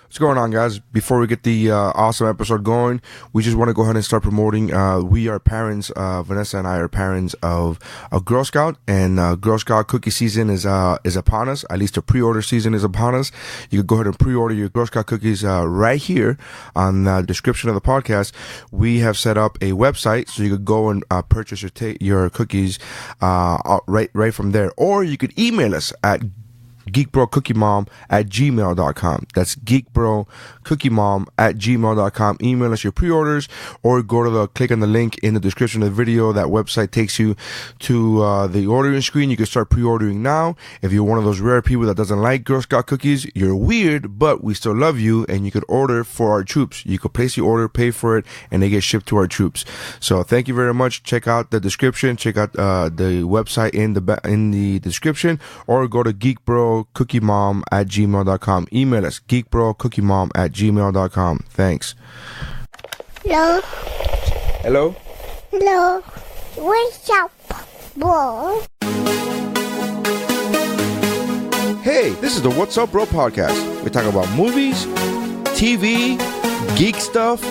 What's going on, guys? Before we get the awesome episode going, we just want to go ahead and start promoting. We are parents, Vanessa and I are parents of a Girl Scout, and Girl Scout cookie season is upon us. At least the pre-order season is upon us. You can go ahead and pre-order your Girl Scout cookies right here on the description of the podcast. We have set up a website, so you could go and purchase your cookies right from there. Or you could email us at geekbrocookiemom@gmail.com. That's geekbrocookiemom@gmail.com. Email us your pre-orders, or click on the link in the description of the video. That website takes you to the ordering screen. You can start pre-ordering now. If you're one of those rare people that doesn't like Girl Scout cookies, you're weird, but we still love you, and you could order for our troops. You could place your order, pay for it, and they get shipped to our troops. So thank you very much. Check out the description. Check out the website in the description, or go to geekbrocookiemom@gmail.com. Email us, geekbrocookiemom@gmail.com. Thanks. Hello. Hello? Hello. What's up, bro? Hey, this is the What's Up Bro podcast. We talk about movies, TV, geek stuff,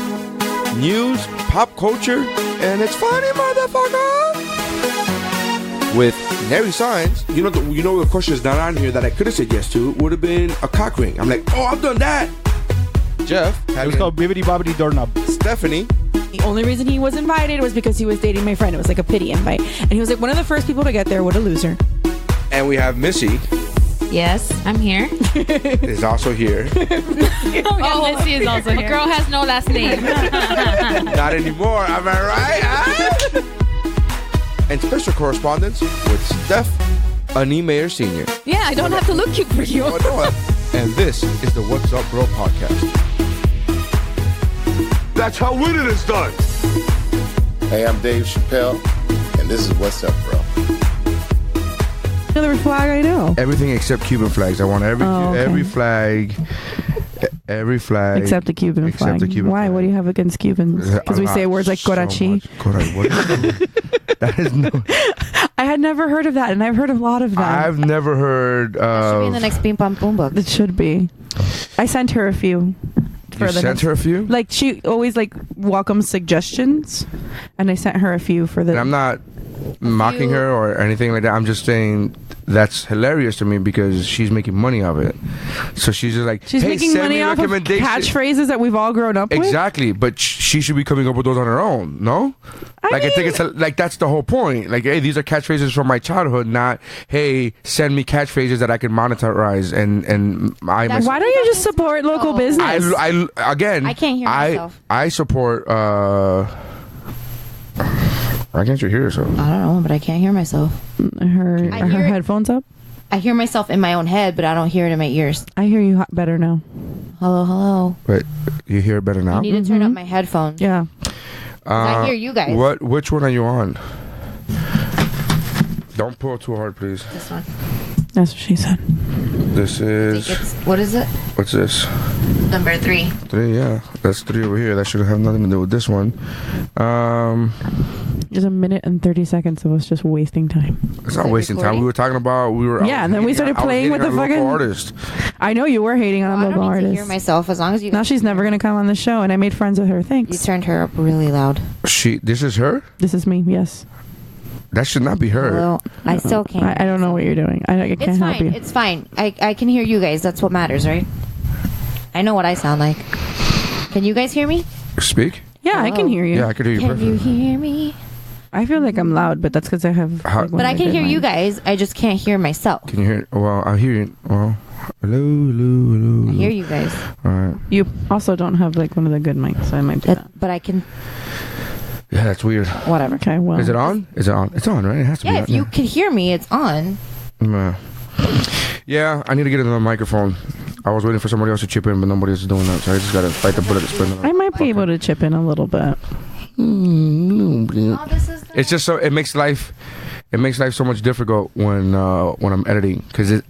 news, pop culture, and it's funny, motherfucker! With Harry Signs. You know the question is not on here that I could have said yes to would have been a cock ring. I'm like, oh, I've done that. Jeff. It was called Bibbidi Bobbidi Doorknob. Stephanie. The only reason he was invited was because he was dating my friend. It was like a pity invite. And he was like one of the first people to get there. What a loser. And we have Missy. Yes, I'm here. Is also here. Missy is also here. A girl has no last name. Not anymore, am I right? Huh? And special correspondence with Steph Mayer Sr. Yeah, I don't have to look cute for you. And this is the What's Up Bro podcast. That's how winning is done. Hey, I'm Dave Chappelle, and this is What's Up, Bro. Another flag I know. Everything except Cuban flags. I want every flag. Every flag. Except the Cuban flag. Why? What do you have against Cubans? Because we say words like corachi. That is no. I had never heard of that, and I've heard a lot of that. I've never heard of... That should be in the next Ping Pong Boom book. It should be. I sent her a few. You sent her a few? Like, she always, welcomes suggestions, and I sent her a few for the... And I'm not mocking her or anything like that. I'm just saying that's hilarious to me because she's making money off it. So she's just like, she's making money off of catchphrases that we've all grown up with. Exactly, but she should be coming up with those on her own. No, I think it's that's the whole point. Like, hey, these are catchphrases from my childhood, not hey, send me catchphrases that I can monetize and why don't you just support local business? I can't hear myself. I support. Why can't you hear yourself? I don't know, but I can't hear myself. Are her headphones up? I hear myself in my own head, but I don't hear it in my ears. I hear you better now. Hello. Wait, you hear it better now? I need to turn up my headphones. Yeah. I hear you guys. Which one are you on? Don't pull too hard, please. This one. That's what she said. This is... What is it? What's this? Number 3. 3, yeah. That's 3 over here. That should have nothing to do with this one. Just a minute and 30 seconds of us just wasting time. It's not wasting time. We were talking about... and then we started playing with the fucking... artist. I know you were hating on a local artist. I don't need to hear myself as long as you... Now she's never going to come on the show, and I made friends with her. Thanks. You turned her up really loud. This is her? This is me, yes. That should not be her. Well, I still can't. I don't know what you're doing. I can't help you. It's fine. I can hear you guys. That's what matters, right? I know what I sound like. Can you guys hear me? Speak? Yeah, I can hear you. Yeah, I can hear you perfectly. Can you hear me? I feel like I'm loud, but that's because I have... but I can hear you guys. I just can't hear myself. Can you hear... Well, I hear you. Well, hello. I hear you guys. All right. You also don't have one of the good mics, so I might do that. But I can... Yeah, that's weird. Whatever. Okay, well... Is it on? It's on, right? It has to be on. Yeah, if you can hear me, it's on. Yeah, I need to get another microphone. I was waiting for somebody else to chip in, but nobody's doing that, so I just gotta fight the bullet to spin it. I might be able to chip in a little bit. It's just so... It makes life so much difficult when I'm editing, because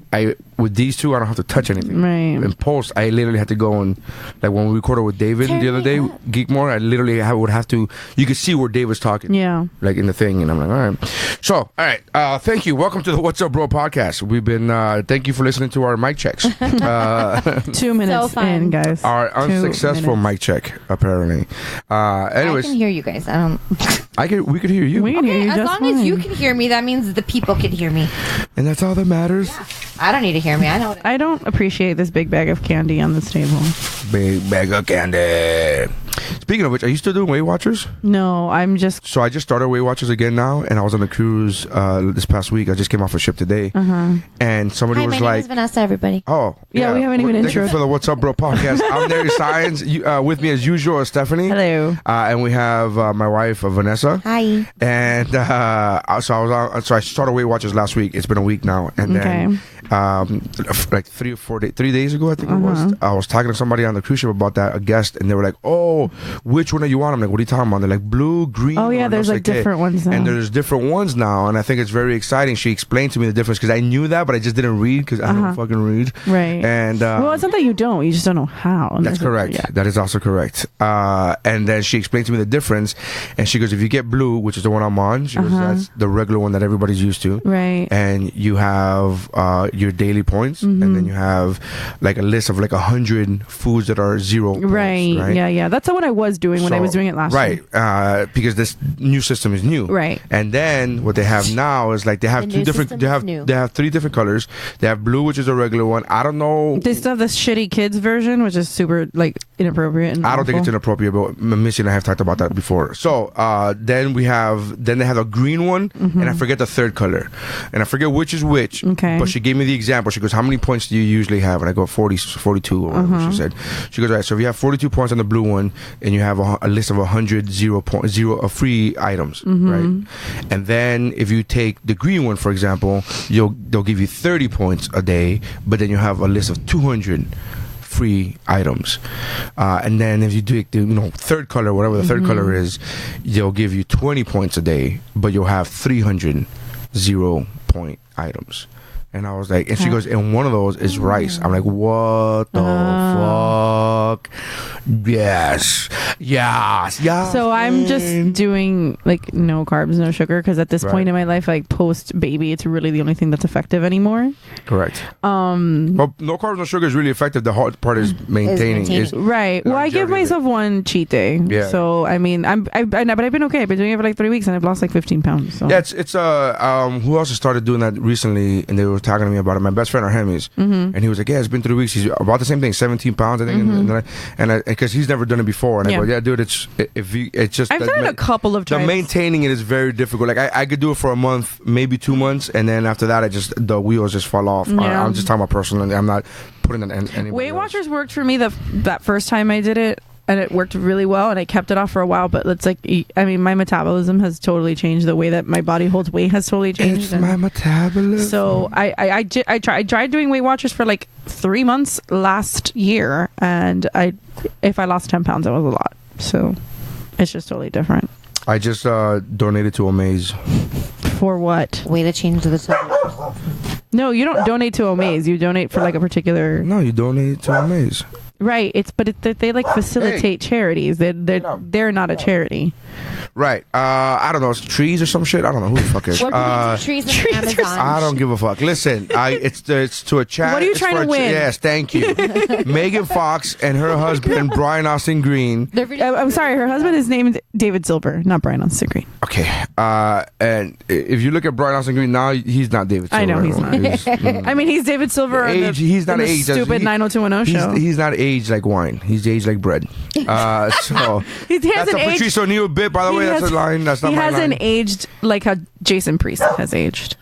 with these two, I don't have to touch anything. Right. In post, I literally had to go and, like, when we recorded with David the other day, Geekmore, I literally would have to, you could see where Dave was talking. Yeah. Like, in the thing, and I'm like, all right. So, all right, thank you. Welcome to the What's Up, Bro podcast. We've been, thank you for listening to our mic checks. 2 minutes in, guys. Our unsuccessful mic check, apparently. Anyways. I can hear you guys. We could hear you. We can hear you as just long fine. as you can hear me, that means the people can hear me. And that's all that matters. I don't need to hear me. I know. I don't appreciate this big bag of candy on this table. Big bag of candy. Speaking of which, are you still doing Weight Watchers? No, I'm just... So I just started Weight Watchers again now, and I was on a cruise this past week. I just came off a ship today. And somebody Hi, was my like... name is Vanessa, everybody. Oh, Yeah, we haven't even Thank you introed. for the What's Up, Bro podcast. I'm Darius Science. With me as usual is Stephanie. Hello. And we have my wife, Vanessa. Hi. And so I started Weight Watchers last week. It's been a week now. And then like 3 or 4 days, 3 days ago, I think it was, I was talking to somebody on the cruise ship about that, a guest, and they were like, oh, which one are you on? I'm like, what are you talking about? They're like, blue, green. Oh, yeah, there's like different ones now. And there's different ones now, and I think it's very exciting. She explained to me the difference, because I knew that, but I just didn't read, because I don't fucking read. Right. And well, it's not that you don't. You just don't know how. that's correct. Yeah. That is also correct. And then she explained to me the difference, and she goes, if you get blue, which is the one I'm on, she goes, that's the regular one that everybody's used to. Right. And you have your daily points, and then you have like a list of like 100 foods that are 0 points, Right. Yeah. That's what I was doing when I was doing it last year. Right. Because this new system is new. Right. And then what they have now is like they have The new system is new. they have 3 different colors. They have blue, which is a regular one. I don't know. They still have this shitty kids version, which is super like inappropriate. And I don't think it's awful. inappropriate, but Missy and I have talked about that before. So then they have a green one, and I forget the third color, and I forget which is which. Okay. But she gave me the example. She goes, "How many points do you usually have?" And I go 42 or whatever she said. She goes, "All right, so if you have 42 points on the blue one, and you have a list of 100 free items, right? And then if you take the green one, for example, they'll give you 30 points a day, but then you have a list of 200 free items, and then if you do the third color, whatever the third color is, they'll give you 20 points a day, but you'll have 300 0-point items." And I was like, and she goes, and one of those is rice. I'm like, what the fuck? Yes. So I'm just doing like no carbs, no sugar, because at this point in my life, like post baby, it's really the only thing that's effective anymore. Correct. Well, no carbs, no sugar is really effective. The hard part is maintaining. Right. Well, I give myself one cheat day. Yeah. So I mean, but I've been okay. I've been doing it for like 3 weeks, and I've lost like 15 pounds. So. Yeah, it's who else has started doing that recently, and they were talking to me about it. My best friend Arhemis, and he was like, "Yeah, it's been 3 weeks. He's about the same thing, 17 pounds, I think." And because he's never done it before, and I go, "Yeah, dude, it's just." I've done it a couple of times. The maintaining it is very difficult. Like I could do it for a month, maybe 2 months, and then after that, the wheels just fall off. Yeah. I'm just talking about personally. I'm not putting it in any. Weight Watchers worked for me that first time I did it. And it worked really well, and I kept it off for a while. But it's like, I mean, my metabolism has totally changed. The way that my body holds weight has totally changed. It's my metabolism. So I tried doing Weight Watchers for like 3 months last year, and if I lost 10 pounds, that was a lot. So it's just totally different. I just donated to Amaze. For what? Way to change the subject. No, you don't donate to Amaze. You donate for like a particular. No, you donate to Amaze. Right. They like facilitate charities. They're not a charity. Right. I don't know. It's trees or some shit. I don't know who the fuck is. What trees in Amazon? I don't give a fuck. Listen, it's to a chat. What are you trying to win? Yes, thank you. Megan Fox and her husband Brian Austin Green. I'm sorry. Her husband is named David Silver, not Brian Austin Green. Okay. And if you look at Brian Austin Green now, he's not David Silver. I know he's not. I mean, he's David Silver. He's not aged. Stupid 90210 show. He's not aged like wine. He's aged like bread. So that's a Patrice O'Neal bit, by the way. That's a line. That's not my line. He hasn't aged like how Jason Priest has aged.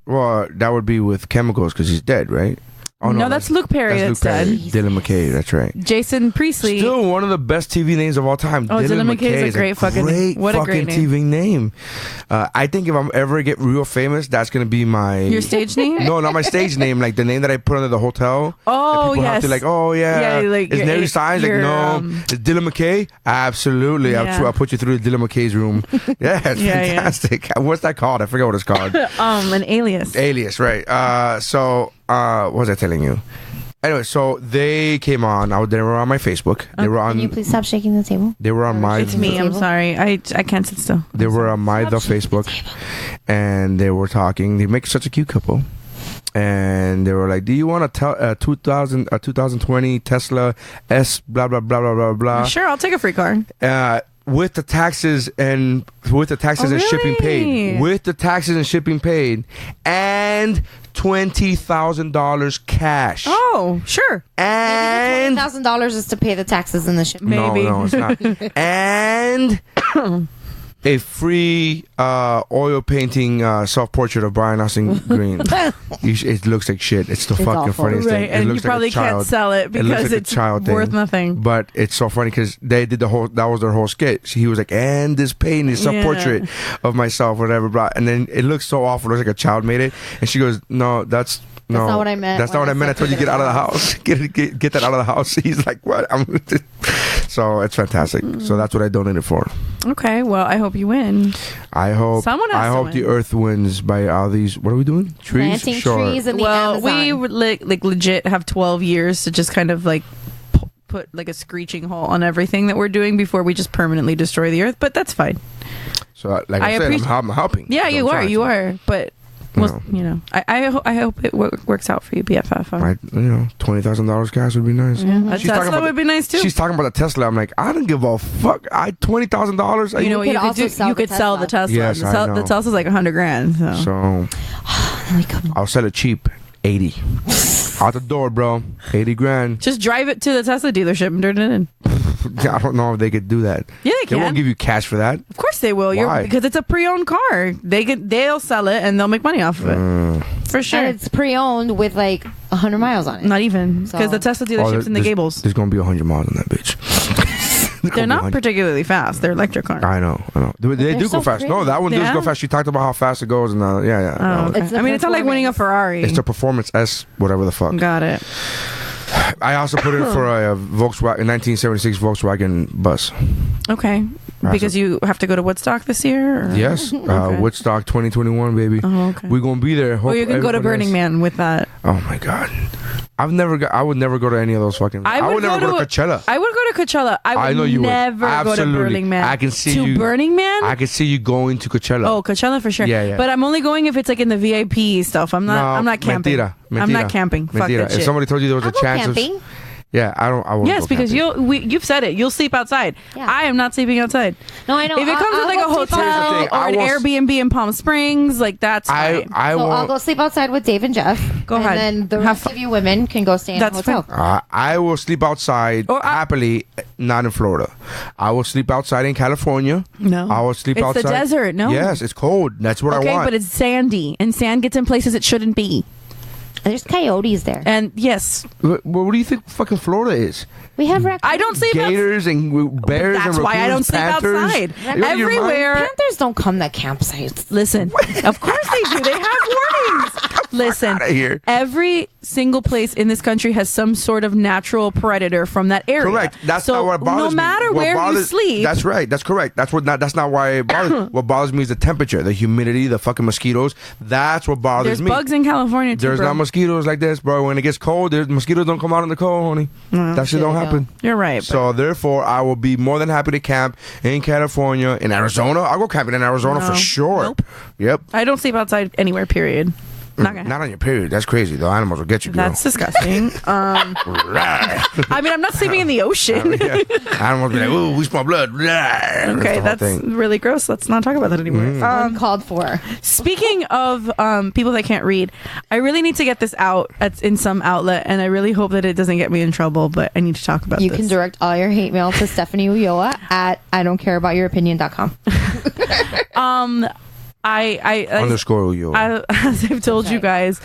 Well, that would be with chemicals because he's dead, right? Oh, no, that's Luke Perry that's dead. Dylan McKay, that's right. Jason Priestley. Still one of the best TV names of all time. Oh, Dylan McKay is a great fucking name. What a great name. TV name. I think if I'm ever get real famous, that's going to be my... Your stage name? No, not my stage name. Like the name that I put under the hotel. Oh, yes. Have to like, oh, yeah. Like, is Nary Signs? Like, no. Is Dylan McKay? Absolutely. Yeah. I'll put you through Dylan McKay's room. Yeah, it's fantastic. Yeah. What's that called? I forget what it's called. An alias. Alias, right. So... what was I telling you? Anyway, so they came on. They were on my Facebook. They were on. Can you please stop shaking the table? They were on my. It's me. I'm sorry. I can't sit still. They were on my Facebook, and they were talking. They make such a cute couple. And they were like, "Do you want a 2020 Tesla S? Blah blah blah blah blah blah." Sure, I'll take a free car. With the taxes and shipping paid, with the taxes and shipping paid, and $20,000 cash. Oh, sure. And $20,000 is to pay the taxes and the shipping. Maybe. No, it's not. And a free oil painting self-portrait of Brian Austin Green. It looks like shit. It's the fucking awful. funniest Right, thing. and you probably can't sell it because it's worth nothing. But it's so funny because they did that was their whole skit. He was like, and this painting is self-portrait of myself, whatever, blah. And then it looks so awful. It looks like a child made it. And she goes, no, that's not what I meant. That's not what I meant. I told you get out of the house. Get that out of the house. He's like, what? So it's fantastic. So that's what I donated for. Okay, well, I hope you win. I hope someone has I hope the earth wins by all these. What are we doing? Trees? Planting trees in the Amazon. We legit have 12 years to just kind of like put like a screeching halt on everything that we're doing before we just permanently destroy the earth. But that's fine. So like I said, I'm helping. Yeah, you are. But well, I hope it works out for you, BFF. $20,000 cash would be nice. Yeah, a Tesla would be nice too. She's talking about the Tesla. I'm like, I don't give a fuck. You $20,000. know what you could do? You could sell the Tesla. Yes, I know. The Tesla's like $100,000. So I'll sell it cheap, 80. Out the door, bro. 80 grand. Just drive it to the Tesla dealership and turn it in. I don't know if they could do that. Yeah, they can. They won't give you cash for that. Of course they will. Why? Because it's a pre-owned car. They'll sell it and they'll make money off of it. For sure. And it's pre-owned with like 100 miles on it. Not even. Because the Tesla dealership's in the Gables. There's going to be 100 miles on that bitch. They're not particularly fast. They're electric cars. I know. They do go fast. No, that one does go fast. She talked about how fast it goes. And yeah. Oh, okay. It's not like winning a Ferrari. It's the Performance S, whatever the fuck. Got it. I also put in for a Volkswagen 1976 Volkswagen bus. Okay. Because you have to go to Woodstock this year? Or? Yes. Okay. Woodstock 2021, baby. Oh, okay. We're going to be there. Or you can go to Burning Man with that. Oh, my God. I would never go to any of those fucking. I would never go to Coachella. I would go to Coachella. I know you never would. go to Burning Man. I can see you. Burning Man? I can see you going to Coachella. Oh, Coachella for sure. Yeah. But I'm only going if it's like in the VIP stuff. I'm not camping. Mentira. I'm not camping. Fuck that shit. If somebody told you there was a chance camping. Yeah, I won't. Yes, go because camping. you've said it. You'll sleep outside. Yeah. I am not sleeping outside. No, I know. If it comes with like a hotel or an Airbnb in Palm Springs, like that's fine. I'll go sleep outside with Dave and Jeff. Go ahead. And then the rest of you women can go stay in a hotel. I will sleep outside happily, not in Florida. I will sleep outside in California. No, I will sleep outside. It's the desert. No. Yes, it's cold. That's what I want. Okay, but it's sandy, and sand gets in places it shouldn't be. There's coyotes there. And yes. What do you think fucking Florida is? We have raccoons. I don't sleep gators and bears. That's and why I don't sleep Panthers. outside. Everywhere. Panthers don't come to campsites. Listen, of course they do. They have warnings. Listen, every single place in this country has some sort of natural predator from that area. Correct. That's not what bothers me. No matter where you sleep. That's right. That's correct. That's not why it bothers me. What bothers me is the temperature, the humidity, the fucking mosquitoes. That's what bothers me. There's bugs in California too, There's not mosquitoes like this, bro. When it gets cold, mosquitoes don't come out in the cold, honey. That shit don't happen. You're right. So therefore, I will be more than happy to camp in California, in Arizona. I'll go camping in Arizona for sure. Nope. Yep. I don't sleep outside anywhere, period. Not on your period. That's crazy. The animals will get you, girl. That's disgusting. I mean, I'm not sleeping in the ocean. Animals be like, ooh, we smell blood. Okay, that's really gross. Let's not talk about that anymore. Uncalled for. Speaking of people that can't read, I really need to get this out in some outlet, and I really hope that it doesn't get me in trouble, but I need to talk about this. You can direct all your hate mail to Stephanie Ulloa at IDon'tCareAboutYourOpinion.com. Underscore you. As I've told you guys,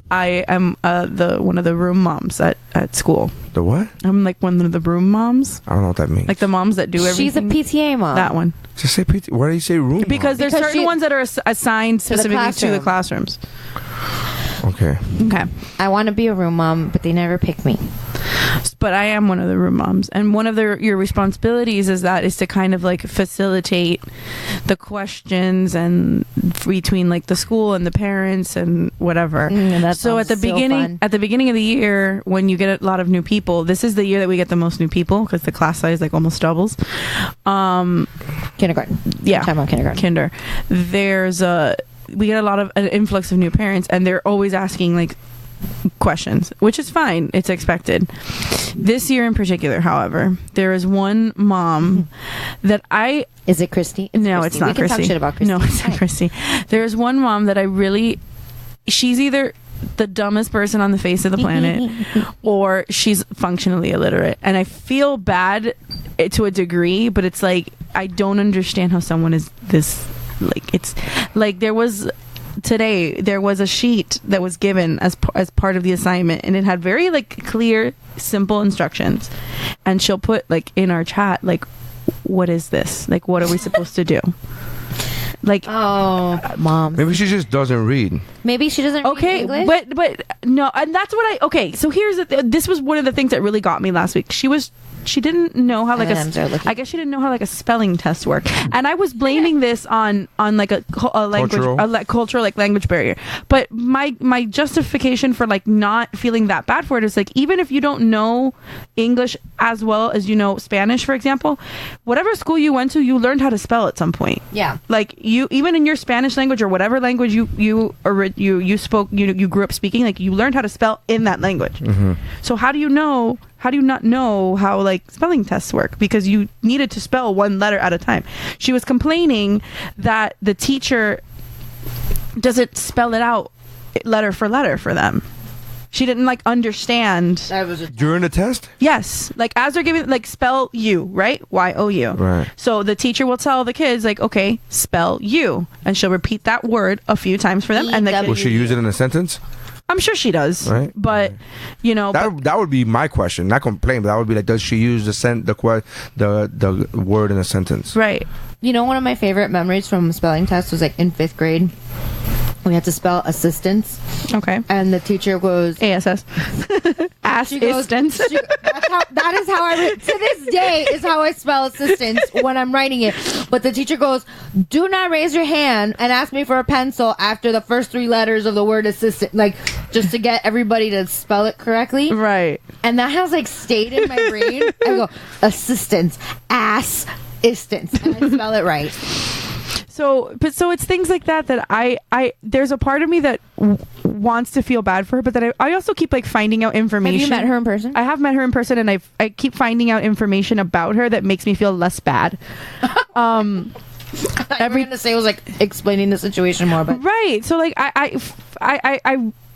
I am one of the room moms at school. The what? I'm like one of the room moms. I don't know what that means. Like the moms that do everything. She's a PTA mom. That one. Just say PTA. Why do you say room? Because there's certain ones that are assigned specifically to the classrooms. Okay. I want to be a room mom, but they never pick me. But I am one of the room moms, and one of your responsibilities is to kind of like facilitate the questions and between like the school and the parents and whatever. So at the beginning of the year, when you get a lot of new people, this is the year that we get the most new people because the class size like almost doubles. Kindergarten. Yeah. Time on kindergarten. Kinder. We get a lot of an influx of new parents, and they're always asking like questions, which is fine. It's expected. This year in particular, however, there is one mom that Is it Christy? No, Christy. it's not we can Christy. Talk shit about Christy. No, it's not Christy. There is one mom that she's either the dumbest person on the face of the planet or she's functionally illiterate. And I feel bad to a degree, but it's like, I don't understand how someone is this, like, it's like there was a sheet that was given as part of the assignment, and it had very like clear, simple instructions, and she'll put like in our chat like, what is this, like, what are we supposed to do? Like, mom, maybe she just doesn't read. Maybe she doesn't read English. but no, and that's what okay, so this was one of the things that really got me last week. She didn't know how like I guess she didn't know how like a spelling test worked, and I was blaming this on like a language cultural like language barrier. But my justification for like not feeling that bad for it is like, even if you don't know English as well as you know Spanish, for example, whatever school you went to, you learned how to spell at some point. Yeah, like you, even in your Spanish language or whatever language you spoke, you grew up speaking, like you learned how to spell in that language. So how do you not know how like spelling tests work? Because you needed to spell one letter at a time. She was complaining that the teacher doesn't spell it out letter for letter for them. She didn't like understand. During the test? Yes. Like as they're giving, like, spell you, right? Y-O-U. Right. So the teacher will tell the kids like, okay, spell you. And she'll repeat that word a few times for them. And will she use it in a sentence? I'm sure she does, right? But you know, that would be my question. Not complain, but that would be like, does she use the word in a sentence? Right. You know, one of my favorite memories from spelling tests was like in 5th grade. We had to spell assistance. Okay. And the teacher goes ASS. Assistance. That is how I to this day is how I spell assistance when I'm writing it. But the teacher goes, do not raise your hand and ask me for a pencil after the first 3 letters of the word assistant, like just to get everybody to spell it correctly. Right. And that has like stayed in my brain. I go, assistance, assistance, and I spell it right. So it's things like that I there's a part of me that wants to feel bad for her, but that I also keep like finding out information. Have you met her in person? I have met her in person, and I keep finding out information about her that makes me feel less bad. Everything to say was like explaining the situation more, but right. So like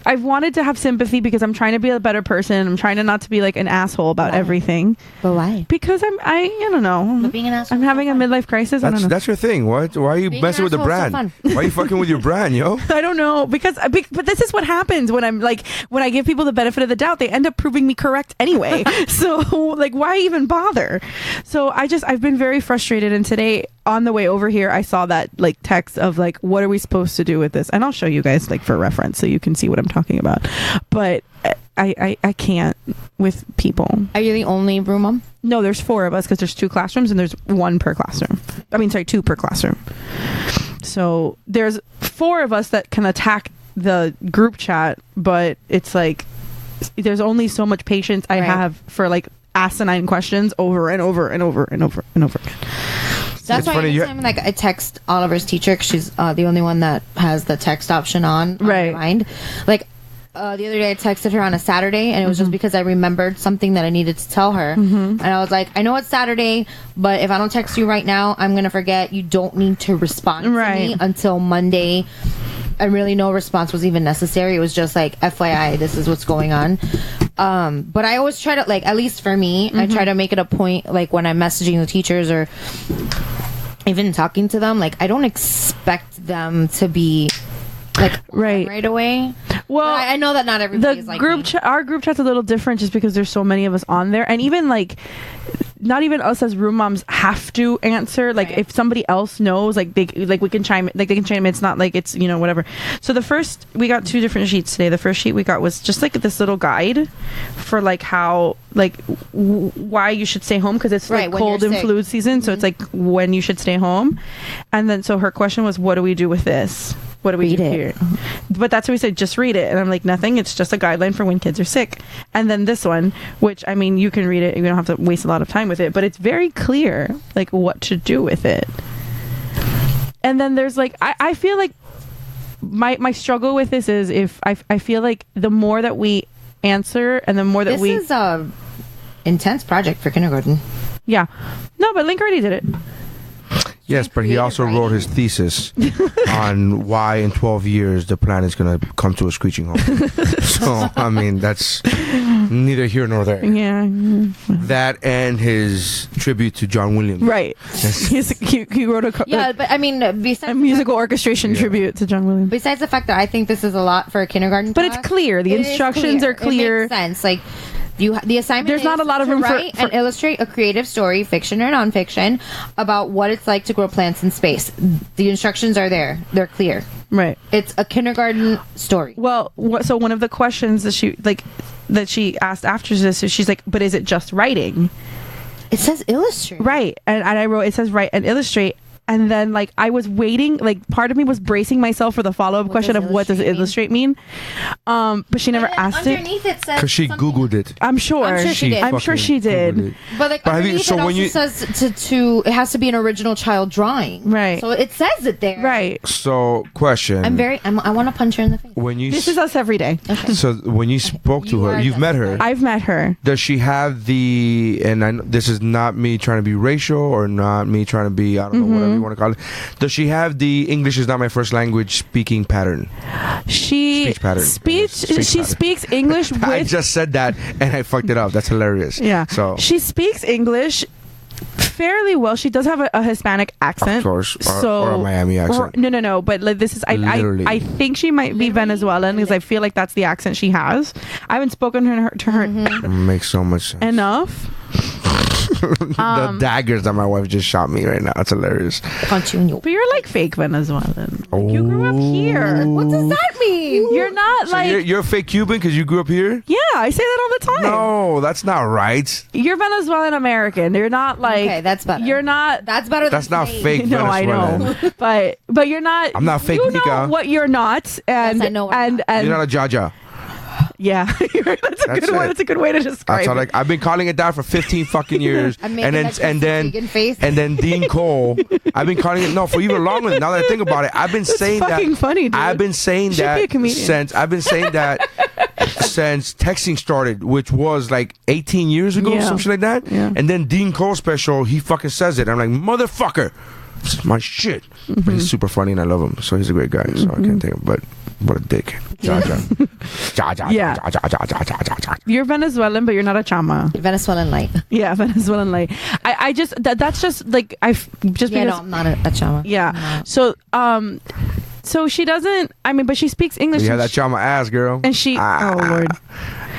I've wanted to have sympathy because I'm trying to be a better person. I'm trying to not to be like an asshole about everything. But why? Because I don't know. But being an asshole, I'm having a midlife crisis. I don't know. That's your thing. What? Why are you messing with the brand? Why are you fucking with your brand, yo? I don't know, but this is what happens when I give people the benefit of the doubt. They end up proving me correct anyway. So like, why even bother? So I've been very frustrated, and today on the way over here, I saw that like text of like, what are we supposed to do with this? And I'll show you guys like for reference so you can see what I'm talking about. But I can't with people. Are you the only room mom? No, there's 4 of us because there's 2 classrooms and there's 1 per classroom. 2 per classroom. So there's 4 of us that can attack the group chat, but it's like there's only so much patience I have for like asinine questions over and over and over and over and over again. That's why every time like I text Oliver's teacher, 'cause she's the only one that has the text option on her mind. Like the other day I texted her on a Saturday, and it was just because I remembered something that I needed to tell her. And I was like, I know it's Saturday, but if I don't text you right now, I'm going to forget. You don't need to respond to me until Monday. And really no response was even necessary. It was just like, FYI, this is what's going on. But I always try to, like, at least for me, I try to make it a point, like when I'm messaging the teachers or even talking to them, like I don't expect them to be like right away. Well, I know that not everybody is like our group chat's a little different just because there's so many of us on there, and even like not even us as room moms have to answer. Like if somebody else knows, like we can chime, like they can chime in. It's not like it's, whatever. So we got 2 different sheets today. The first sheet we got was just like this little guide for like how, like why you should stay home, because it's like cold and flu season. So it's like when you should stay home. And then so her question was, what do we do with this? What do we do here? But that's what we said, just read it. And I'm like, nothing. It's just a guideline for when kids are sick. And then this one, which, I mean, you can read it. You don't have to waste a lot of time with it. But it's very clear, like, what to do with it. And then there's, like, I feel like my struggle with this is if I feel like the more that we answer and the more that This is a intense project for kindergarten. Yeah. No, but Link already did it. Yes, but he also wrote his thesis on why in 12 years the planet's going to come to a screeching halt. So, I mean, that's neither here nor there. Yeah. That and his tribute to John Williams. Right. He wrote but I mean, besides a musical orchestration tribute to John Williams. Besides the fact that I think this is a lot for a kindergarten But it's clear. The instructions are clear. It makes sense. Like, the assignment there's not a lot of room to write and illustrate a creative story, fiction or nonfiction, about what it's like to grow plants in space. The instructions are there; they're clear. Right. It's a kindergarten story. Well, so one of the questions that she asked after this, is she's like, "But is it just writing?" It says illustrate. Right, and I wrote, it says write and illustrate. And then, like, I was waiting, like, part of me was bracing myself for the follow-up question of what does illustrate mean? But she never asked it. Underneath it says... Because she Googled it. I'm sure she did. I'm sure she did. But, like, underneath it also says to... It has to be an original child drawing. Right. So it says it there. Right. So, question. I want to punch her in the face. This is us every day. Okay. So, when you spoke to her, you've met her. I've met her. Does she have the... And I know this is not me trying to be racial or not me trying to be, I don't know, whatever you want to call it. Does she have the English is not my first language speaking pattern? She speaks English with... I just said that and I fucked it up. That's hilarious. Yeah. So she speaks English fairly well. She does have a Hispanic accent, of course, or a Miami accent. No. But like, this is I think she might be Venezuelan because I feel like that's the accent she has. I haven't spoken to her It makes so much sense. enough. The daggers that my wife just shot me right now. It's hilarious. Punch you in your... But you're like fake Venezuelan. Like, you grew up here. What does that mean? You're not so like... You're a fake Cuban because you grew up here? Yeah, I say that all the time. No, that's not right. You're Venezuelan American. You're not like... Okay, that's better. You're not... That's better than That's not fake No, Venezuelan. I know. But you're not... I'm not fake You Nika. know what you're not. And, Yes, I know what and, not. and You're not a Jaja. Yeah, that's a good one. That's a good way to describe That's all, it. like, I've been calling it that for 15 fucking years. I'm making and then Dean Cole. I've been calling it for even longer. Now that I think about it, I've been saying that. Fucking funny, dude. I've been saying Should that be a comedian. since texting started, which was like 18 years ago, Yeah. some shit like that. Yeah. And then Dean Cole special, he fucking says it. I'm like, motherfucker, this is my shit. But he's super funny and I love him, so he's a great guy. So I can't take him, but what a dick. Yeah. You're Venezuelan, but you're not a chama. Venezuelan light. Yeah, Venezuelan light. I just that's just like just Yeah, because no, I'm not a chama. yeah. So she doesn't. I mean, but she speaks English. You have that chama ass, girl. And she. Oh Lord.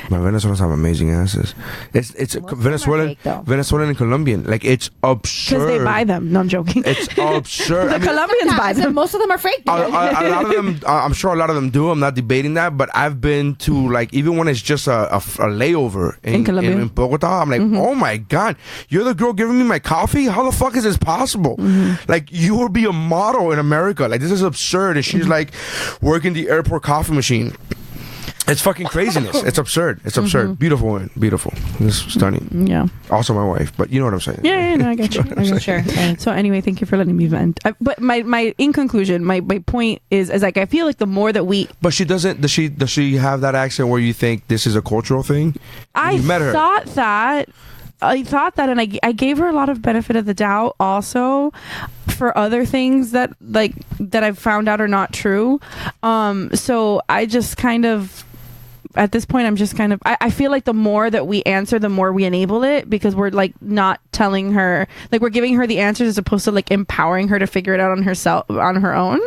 My Venezuelans have amazing asses. It's Venezuelan, Venezuelan and Colombian. Like, it's absurd. Because they buy them. No, I'm joking. It's absurd. The Colombians buy them. Most of them are fake. A lot of them, I'm sure a lot of them do. I'm not debating that, but I've been to, like, even when it's just a layover in Bogota, I'm like, oh my God, you're the girl giving me my coffee? How the fuck is this possible? Like, you will be a model in America. Like, this is absurd. And she's like working the airport coffee machine. It's fucking craziness. It's absurd. It's absurd. Beautiful woman. Beautiful. It's stunning. Yeah. Also my wife, but you know what I'm saying. Yeah, no, I get you. Sure. So anyway, thank you for letting me vent. But my in conclusion, my point is like, I feel like the more that we... But she doesn't... Does she have that accent where you think this is a cultural thing? I met her. thought that, and I gave her a lot of benefit of the doubt also for other things that I've found out are not true. So I just kind of... At this point, I'm just kind of... I feel like the more that we answer, the more we enable it, because we're like not telling her... Like, we're giving her the answers as opposed to like empowering her to figure it out on her own.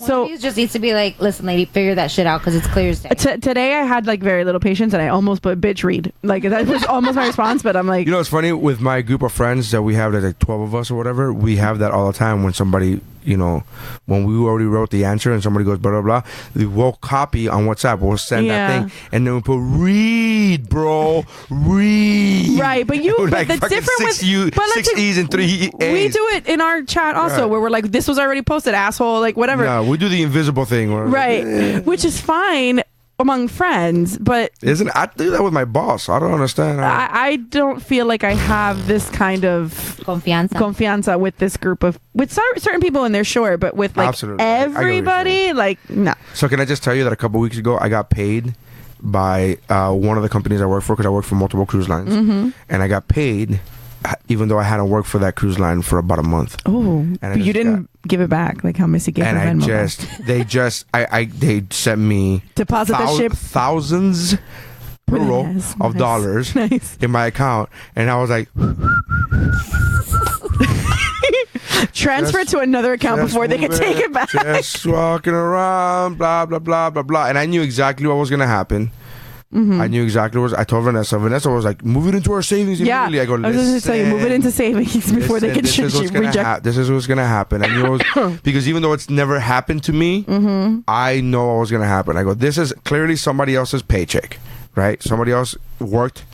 So He just needs to be like, listen, lady, figure that shit out because it's clear as day. Today I had like very little patience and I almost put bitch read. Like that was almost my response, but I'm like, You know, it's funny with my group of friends that we have, there's like 12 of us or whatever. We have that all the time when somebody, you know, when we already wrote the answer and somebody goes blah blah blah, we'll copy on WhatsApp. We'll send that thing and then we put read, bro, read. Right, but you like that's fucking different with six E's and 3 A's. We do it in our chat also, where we're like, this was already posted, asshole, like whatever. No, we do the invisible thing, right? Which is fine among friends, but I do that with my boss. I don't understand. I don't feel like I have this kind of confianza with this group of certain people in there, sure, but with like Absolutely. everybody, like no. So can I just tell you that a couple weeks ago I got paid by one of the companies I work for, because I work for multiple cruise lines, and I got paid even though I hadn't worked for that cruise line for about a month. Oh, but you didn't give it back, like how Missy gave her Venmo back. They sent me deposit that ship thousands plural of dollars in my account, and I was like, transfer to another account before they could take it back. Just walking around, blah blah blah blah blah, and I knew exactly what was gonna happen. I knew exactly what I told Vanessa. Vanessa was like, move it into our savings immediately. I go, I was going to tell you, move it into savings before they can reject. This is what's going to happen. I knew it was, because even though it's never happened to me, I know what was going to happen. I go, this is clearly somebody else's paycheck, right? Somebody else worked,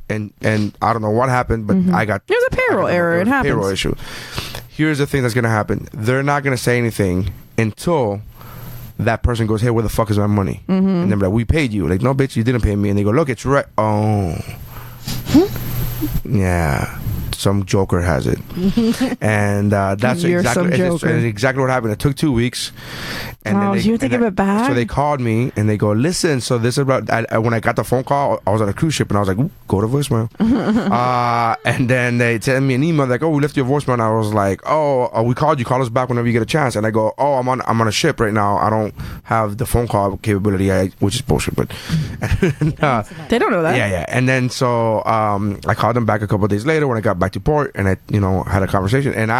and I don't know what happened, but I got... There's a payroll error. It happens. Payroll issue. Here's the thing that's going to happen. They're not going to say anything until... that person goes, hey, where the fuck is my money? And they're like, we paid you. Like, no, bitch, you didn't pay me. And they go, look, it's right. Oh. Yeah. Some joker has it. And that's exactly what happened. It took 2 weeks. And then you had to give it back? So they called me and they go, listen, so this is about... when I got the phone call, I was on a cruise ship and I was like, ooh, go to voicemail. And then they sent me an email like, oh, we left your voicemail. And I was like, oh, we called you. Call us back whenever you get a chance. And I go, oh, I'm on a ship right now. I don't have the phone call capability, which is bullshit. But they don't know that. Yeah. And then so I called them back a couple of days later when I got back to port, and I, had a conversation. And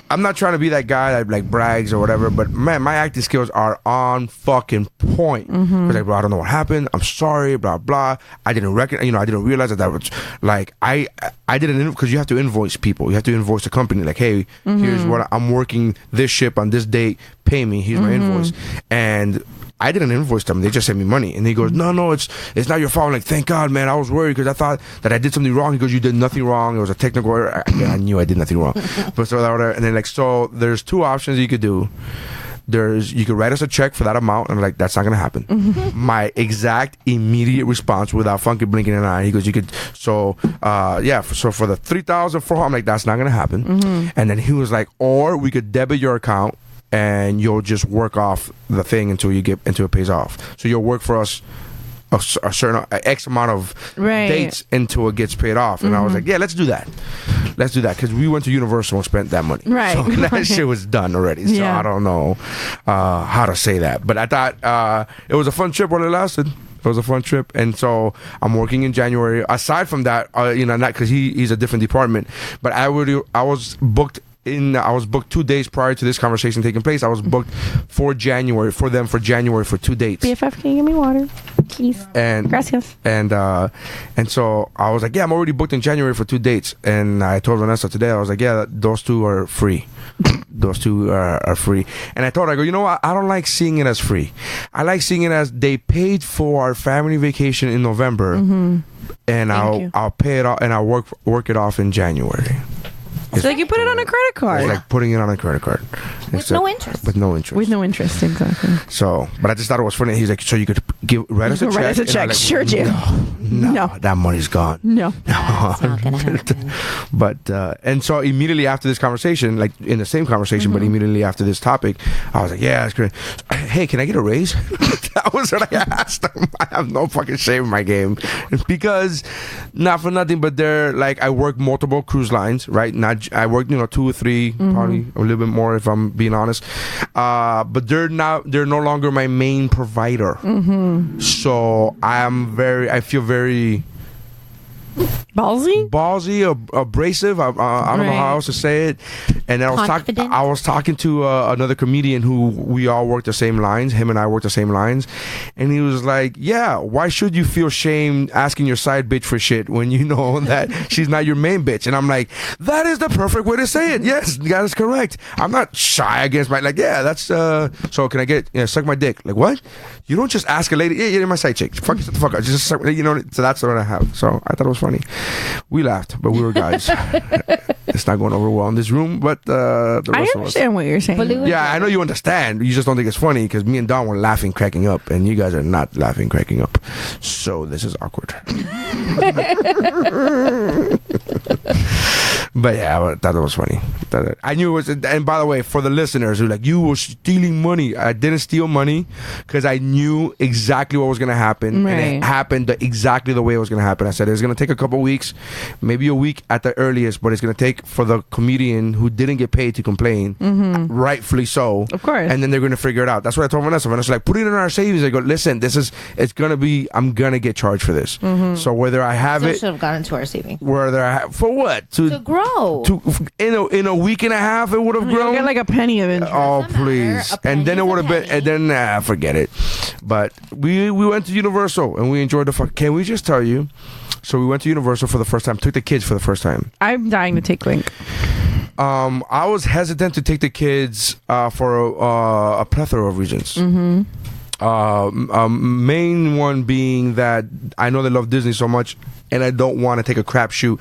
I'm not trying to be that guy that like brags or whatever, but man, my acting skills are on fucking point. Like, bro, I don't know what happened. I'm sorry, blah blah. I didn't I didn't realize that was like I didn't, because you have to invoice people. You have to invoice the company. Like, hey, here's what I'm working this ship on this date. Pay me. Here's my invoice. And I didn't invoice them. They just sent me money. And he goes, no, it's not your fault. I'm like, thank God, man. I was worried because I thought that I did something wrong. He goes, you did nothing wrong. It was a technical error. I knew I did nothing wrong. But and then like, so there's two options you could do. You could write us a check for that amount. And I'm like, that's not going to happen. My exact immediate response without fucking blinking an eye, he goes, you could, so for the $3,400, I'm like, that's not going to happen. And then he was like, or we could debit your account and you'll just work off the thing until it pays off. So you'll work for us a certain X amount of dates until it gets paid off. And I was like, yeah, let's do that. Because we went to Universal and spent that money. Right. So that shit was done already. So I don't know how to say that. But I thought it was a fun trip while it lasted. It was a fun trip. And so I'm working in January. Aside from that, not because he's a different department, but I was booked 2 days prior to this conversation taking place. I was booked for January for 2 dates. BFF, can you give me water, please? And gracias. And so I was like, yeah, I'm already booked in January for 2 dates. And I told Vanessa today, I was like, yeah, those two are free. Those two are free. And I told her, I go, you know what? I don't like seeing it as free. I like seeing it as they paid for our family vacation in November, and I'll pay it off, and I'll work it off in January. It's like you put it on a credit card. It's like putting it on a credit card. With no interest. With no interest. With no interest, exactly. So, but I just thought it was funny. He's like, so you could write us a check? Write us a check. Like, sure, Jim. No, that money's gone. No. It's not going to happen. But, and so immediately after this conversation, like in the same conversation, but immediately after this topic, I was like, yeah, that's great. Hey, can I get a raise? That was what I asked him. I have no fucking shame in my game. Because, not for nothing, but they're like, I work multiple cruise lines, right? I work, 2 or 3, probably a little bit more if I'm being honest. But they're no longer my main provider. So I feel very ballsy, abrasive. I don't know how else to say it. And then Confident. I was talking to another comedian who we all work the same lines. Him and I work the same lines, and he was like, "Yeah, why should you feel shame asking your side bitch for shit when you know that she's not your main bitch?" And I'm like, "That is the perfect way to say it. Yes, that is correct. I'm not shy against my that's so. Can I get suck my dick? Like what? You don't just ask a lady, yeah, you're my side chick. Fuck the fuck up. Just suck, So that's what I have. So I thought it was funny. We laughed, but we were guys. It's not going over well in this room, but the rest I of us. understand what you're saying. Yeah, I know you understand. You just don't think it's funny because me and Don were laughing, cracking up, and you guys are not laughing, cracking up. So this is awkward. But yeah, I thought it was funny. I knew it was. And by the way, for the listeners who are like, you were stealing money. I didn't steal money because I knew exactly what was going to happen. Right. And it happened exactly the way it was going to happen. I said it's going to take a couple weeks, maybe a week at the earliest, but it's going to take for the comedian who didn't get paid to complain, rightfully so. Of course. And then they're going to figure it out. That's what I told Vanessa. Vanessa's like, put it in our savings. I go, listen, it's going to be, I'm going to get charged for this. So whether I have Still it. should have gone into our savings. Whether I have, for what? To grow. In a week and a half, it would have You'll grown. get like a penny of interest. Oh, Doesn't matter. please. A penny And then it is a would have been, penny. and then, forget it. But we went to Universal and we enjoyed the fuck. Can we just tell you? So we went to Universal for the first time, took the kids for the first time. I'm dying to take Link. I was hesitant to take the kids for a plethora of reasons. Main one being that I know they love Disney so much, and I don't want to take a crapshoot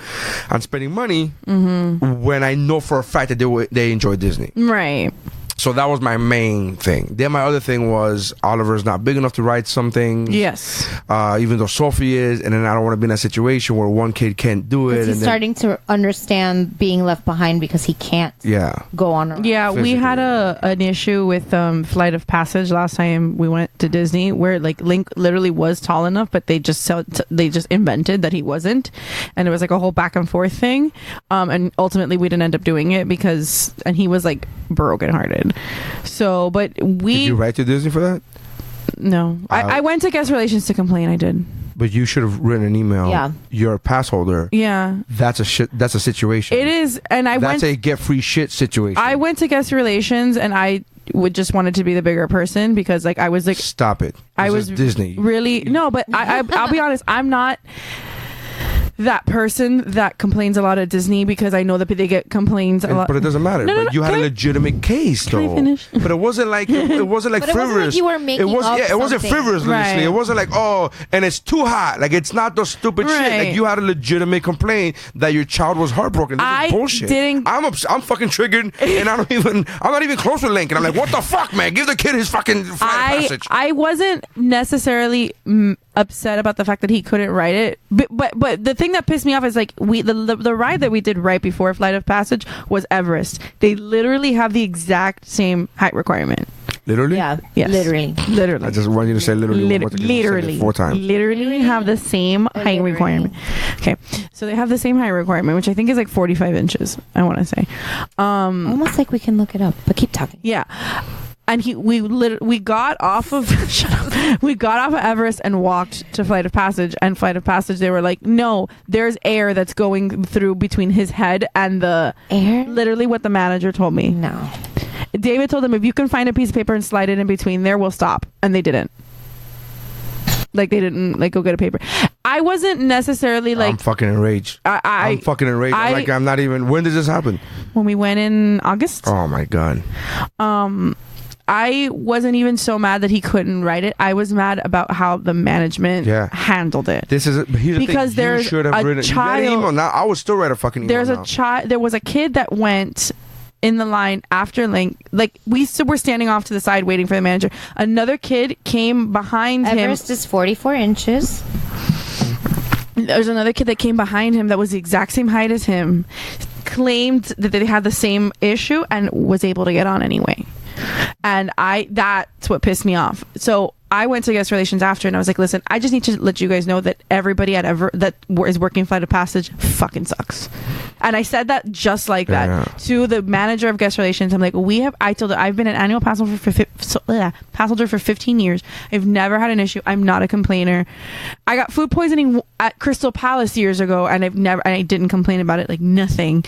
on spending money when I know for a fact that they enjoy Disney. Right. So that was my main thing. Then my other thing was Oliver's not big enough to write something. Yes. Even though Sophie is, and then I don't want to be in a situation where one kid can't do it. He's And then, starting to understand being left behind because he can't go on. Around. Yeah, we had an issue with Flight of Passage last time we went to Disney, where like Link literally was tall enough, but they just invented that he wasn't, and it was like a whole back and forth thing. And ultimately we didn't end up doing it and he was like broken hearted. So, but Did you write to Disney for that? No, I went to guest relations to complain. I did. But you should have written an email. Yeah. You're a pass holder. Yeah. That's a situation. It is, and That's a get free shit situation. I went to guest relations, and I would just wanted to be the bigger person because like I was like, stop it. I This was is Disney. Really no, but I'll be honest, I'm not that person that complains a lot at Disney because I know that they get complaints a lot. But it doesn't matter. No, but you had a legitimate case, though. Can I finish? But it wasn't like it wasn't like But it wasn't frivolous. like you were making it wasn't something. frivolous. Right. It wasn't like and it's too hot. Like it's not the stupid shit. Right. Like you had a legitimate complaint that your child was heartbroken. This I is bullshit. I'm fucking triggered, and I'm not even close with Link, and I'm like, what the fuck, man? Give the kid his fucking flight of passage. I wasn't necessarily upset about the fact that he couldn't write it, but the thing that pissed me off is like the ride that we did right before Flight of Passage was Everest. They literally have the exact same height requirement. Literally? Yeah. Yes. Literally. I just want you to say literally. one more time, 'cause you said it 4 times. Literally have the same height requirement. Okay, so they have the same height requirement, which I think is like 45 inches. I want to say. Almost like we can look it up, but keep talking. Yeah. And we got off of we got off of Everest and walked to Flight of Passage. And Flight of Passage, they were like, no, there's air that's going through between his head and the air. Literally, what the manager told me. No. David told them, if you can find a piece of paper and slide it in between there, we'll stop. And they didn't. Like they didn't go get a paper. I wasn't necessarily like. I'm fucking enraged. I'm fucking enraged. I'm not even. When did this happen? When we went in August. Oh my god. I wasn't even so mad that he couldn't write it. I was mad about how the management handled it. This is here's the because thing. there's You should have a written child. you got an email now. I would still write a fucking email. There's a child. There was a kid that went in the line after Link. Like we still were standing off to the side waiting for the manager. Another kid came behind him. Everest is 44 inches. There's another kid that came behind him that was the exact same height as him, claimed that they had the same issue and was able to get on anyway. And that's what pissed me off. So I went to guest relations after and I was like, listen, I just need to let you guys know that everybody at that is working Flight of Passage fucking sucks. And I said that just like that to the manager of guest relations. I'm like, I told her I've been an annual pass holder for 15 years. I've never had an issue. I'm not a complainer. I got food poisoning at Crystal Palace years ago and I didn't complain about it, like nothing.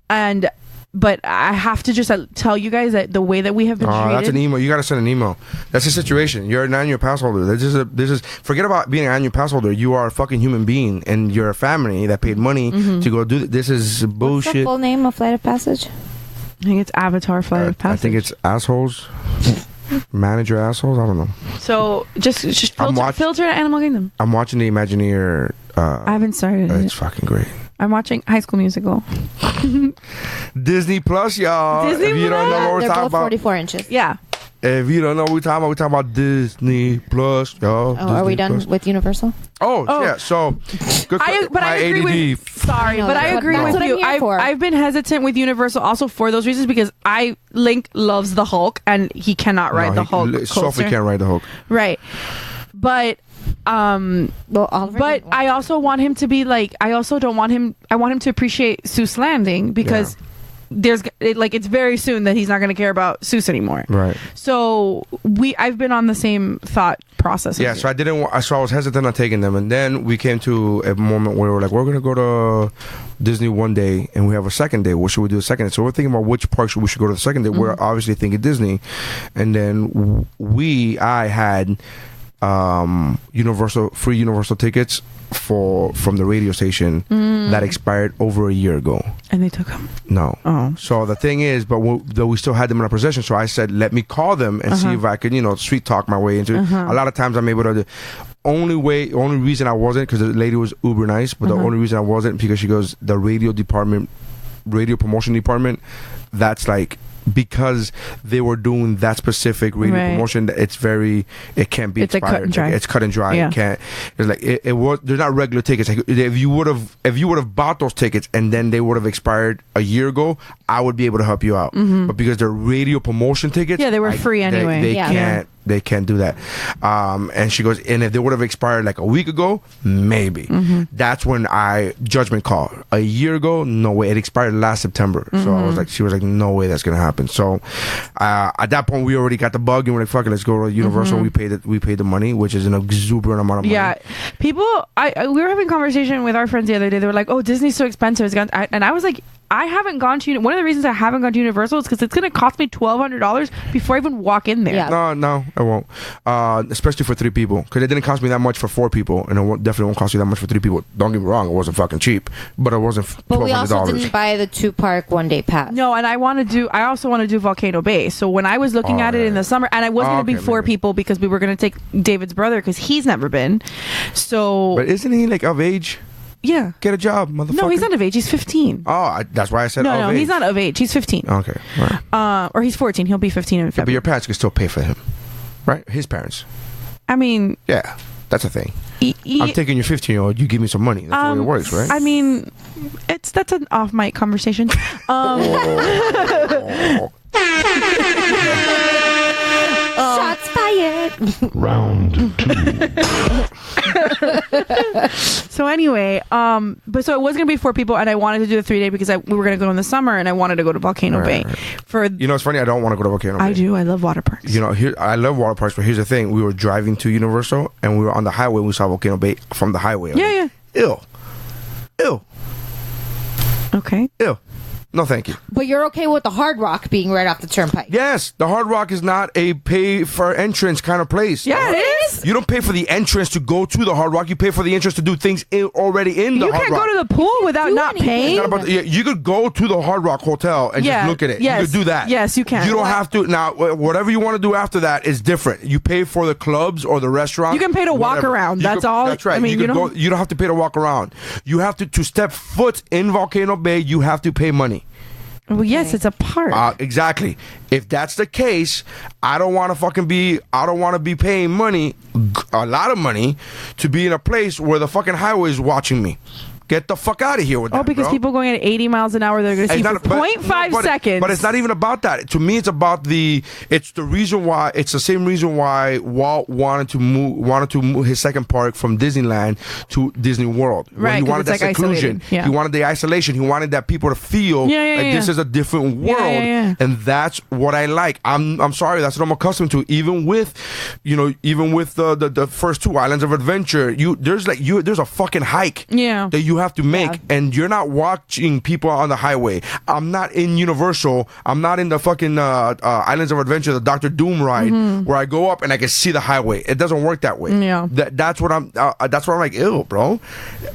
And But I have to just tell you guys that the way that we have been treated. That's an email. You got to send an email. That's the situation. You're an annual pass holder. This is forget about being an annual pass holder. You are a fucking human being, and you're a family that paid money to go do this. Is bullshit. What's the full name of Flight of Passage? I think it's Avatar Flight of Passage. I think it's assholes. Manager assholes. I don't know. So just filter Animal Kingdom. I'm watching the Imagineer. I haven't started it. It's fucking great. I'm watching High School Musical. Disney Plus, y'all. Disney if you don't know what we're They're talking both about, 44 inches. Yeah. if you don't know what we're talking about Disney Plus, y'all. Oh, are we done with Universal? Oh, yeah. So, good. I agree with. Sorry, No, but I that's agree what with I'm you. here for. I've been hesitant with Universal also for those reasons because Link loves the Hulk and he cannot ride the Hulk. Sophie can't ride the Hulk. Right, but. But I also want him to be like. I also don't want him. I want him to appreciate Seuss Landing because it's very soon that he's not going to care about Seuss anymore. Right. So I've been on the same thought process. Yeah. So I didn't. So I was hesitant on taking them, and then we came to a moment where we're like, we're going to go to Disney one day, and we have a second day. What should we do a second day? So we're thinking about which parks we should go to the second day. We're obviously thinking Disney, and then I had. Free Universal tickets from the radio station that expired over a year ago, and they took them. No. Oh. So the thing is, but we still had them in our possession. So I said, let me call them and see if I could, sweet talk my way into it. A lot of times I'm able to. Only reason I wasn't because the lady was uber nice, but the only reason I wasn't because she goes the radio promotion department. That's like. Because they were doing that specific radio promotion, it can't be expired. Like cut and dry. It's cut and dry. Yeah. It can't. It's like it was. They're not regular tickets. Like, if you would have bought those tickets and then they would have expired a year ago, I would be able to help you out. But because they're radio promotion tickets, they were free anyway. They can't. They can't do that. And she goes, and if they would have expired like a week ago, maybe. That's when judgment call. A year ago, no way. It expired last September. So she was like, no way that's gonna happen. So at that point, we already got the bug, and we're like, fuck it, let's go to Universal. We paid the money, which is an exuberant amount of money. Yeah, people. We were having a conversation with our friends the other day. They were like, oh, Disney's so expensive. And I was like, I haven't gone to one of the reasons I haven't gone to Universal is because it's going to cost me $1,200 before I even walk in there. Yeah. No, it won't. Especially for 3 people, because it didn't cost me that much for 4 people, and it definitely won't cost you that much for 3 people. Don't get me wrong, it wasn't fucking cheap, but it wasn't $1,200. But we also didn't buy the 2-park one-day pass. No, and I also want to do Volcano Bay. So when I was looking at it in the summer, and I was going to be 4 people because we were going to take David's brother because he's never been. So, but isn't he like of age? Yeah. Get a job, motherfucker. No, he's not of age. He's 15. Oh, that's why I said no, he's not of age. He's 15. Okay. Right. Or he's 14. He'll be 15 in February. Yeah, but your parents can still pay for him, right? His parents. I mean... Yeah, that's a thing. I'm taking your 15-year-old. You give me some money. That's the way it works, right? I mean, that's an off-mic conversation. Shots fired. Round 2. So anyway, but so it was gonna be 4 people, and I wanted to do the 3-day because we were gonna go in the summer, and I wanted to go to Volcano Bay. It's funny. I don't want to go to Volcano Bay. I do. I love water parks. I love water parks, but here's the thing: we were driving to Universal, and we were on the highway. We saw Volcano Bay from the highway. Yeah. Ew. Okay. Ew. No, thank you. But you're okay with the Hard Rock being right off the turnpike? Yes, the Hard Rock is not a pay for entrance kind of place. Yeah, it is. You don't pay for the entrance to go to the Hard Rock. You pay for the entrance to do things already in the Hard Rock. You can't go to the pool without not paying. You could go to the Hard Rock Hotel and just look at it. Yes. You could do that. Yes, you can. You don't have to. Now, whatever you want to do after that is different. You pay for the clubs or the restaurant. You can pay to walk around. That's all. That's right. I mean, you don't have to pay to walk around. You have to step foot in Volcano Bay. You have to pay money. Well, yes, it's a park. Exactly. If that's the case, I don't want to be paying money, a lot of money, to be in a place where the fucking highway is watching me. Get the fuck out of here with that, because bro. people going at 80 miles an hour, they're going to see for 0.5 seconds. But it's not even about that. To me, it's the reason why. It's the same reason why Walt wanted to move his second park from Disneyland to Disney World. Right, he wanted that seclusion. Yeah. He wanted the isolation. He wanted that people to feel this is a different world, and that's what I like. I'm sorry, that's what I'm accustomed to. Even with the first 2 Islands of Adventure, there's a fucking hike. Yeah. That you have to make, and you're not watching people on the highway. I'm not in Universal. I'm not in the fucking Islands of Adventure, the Dr. Doom ride, where I go up and I can see the highway. It doesn't work that way. Yeah. That's what I'm like, ew, bro.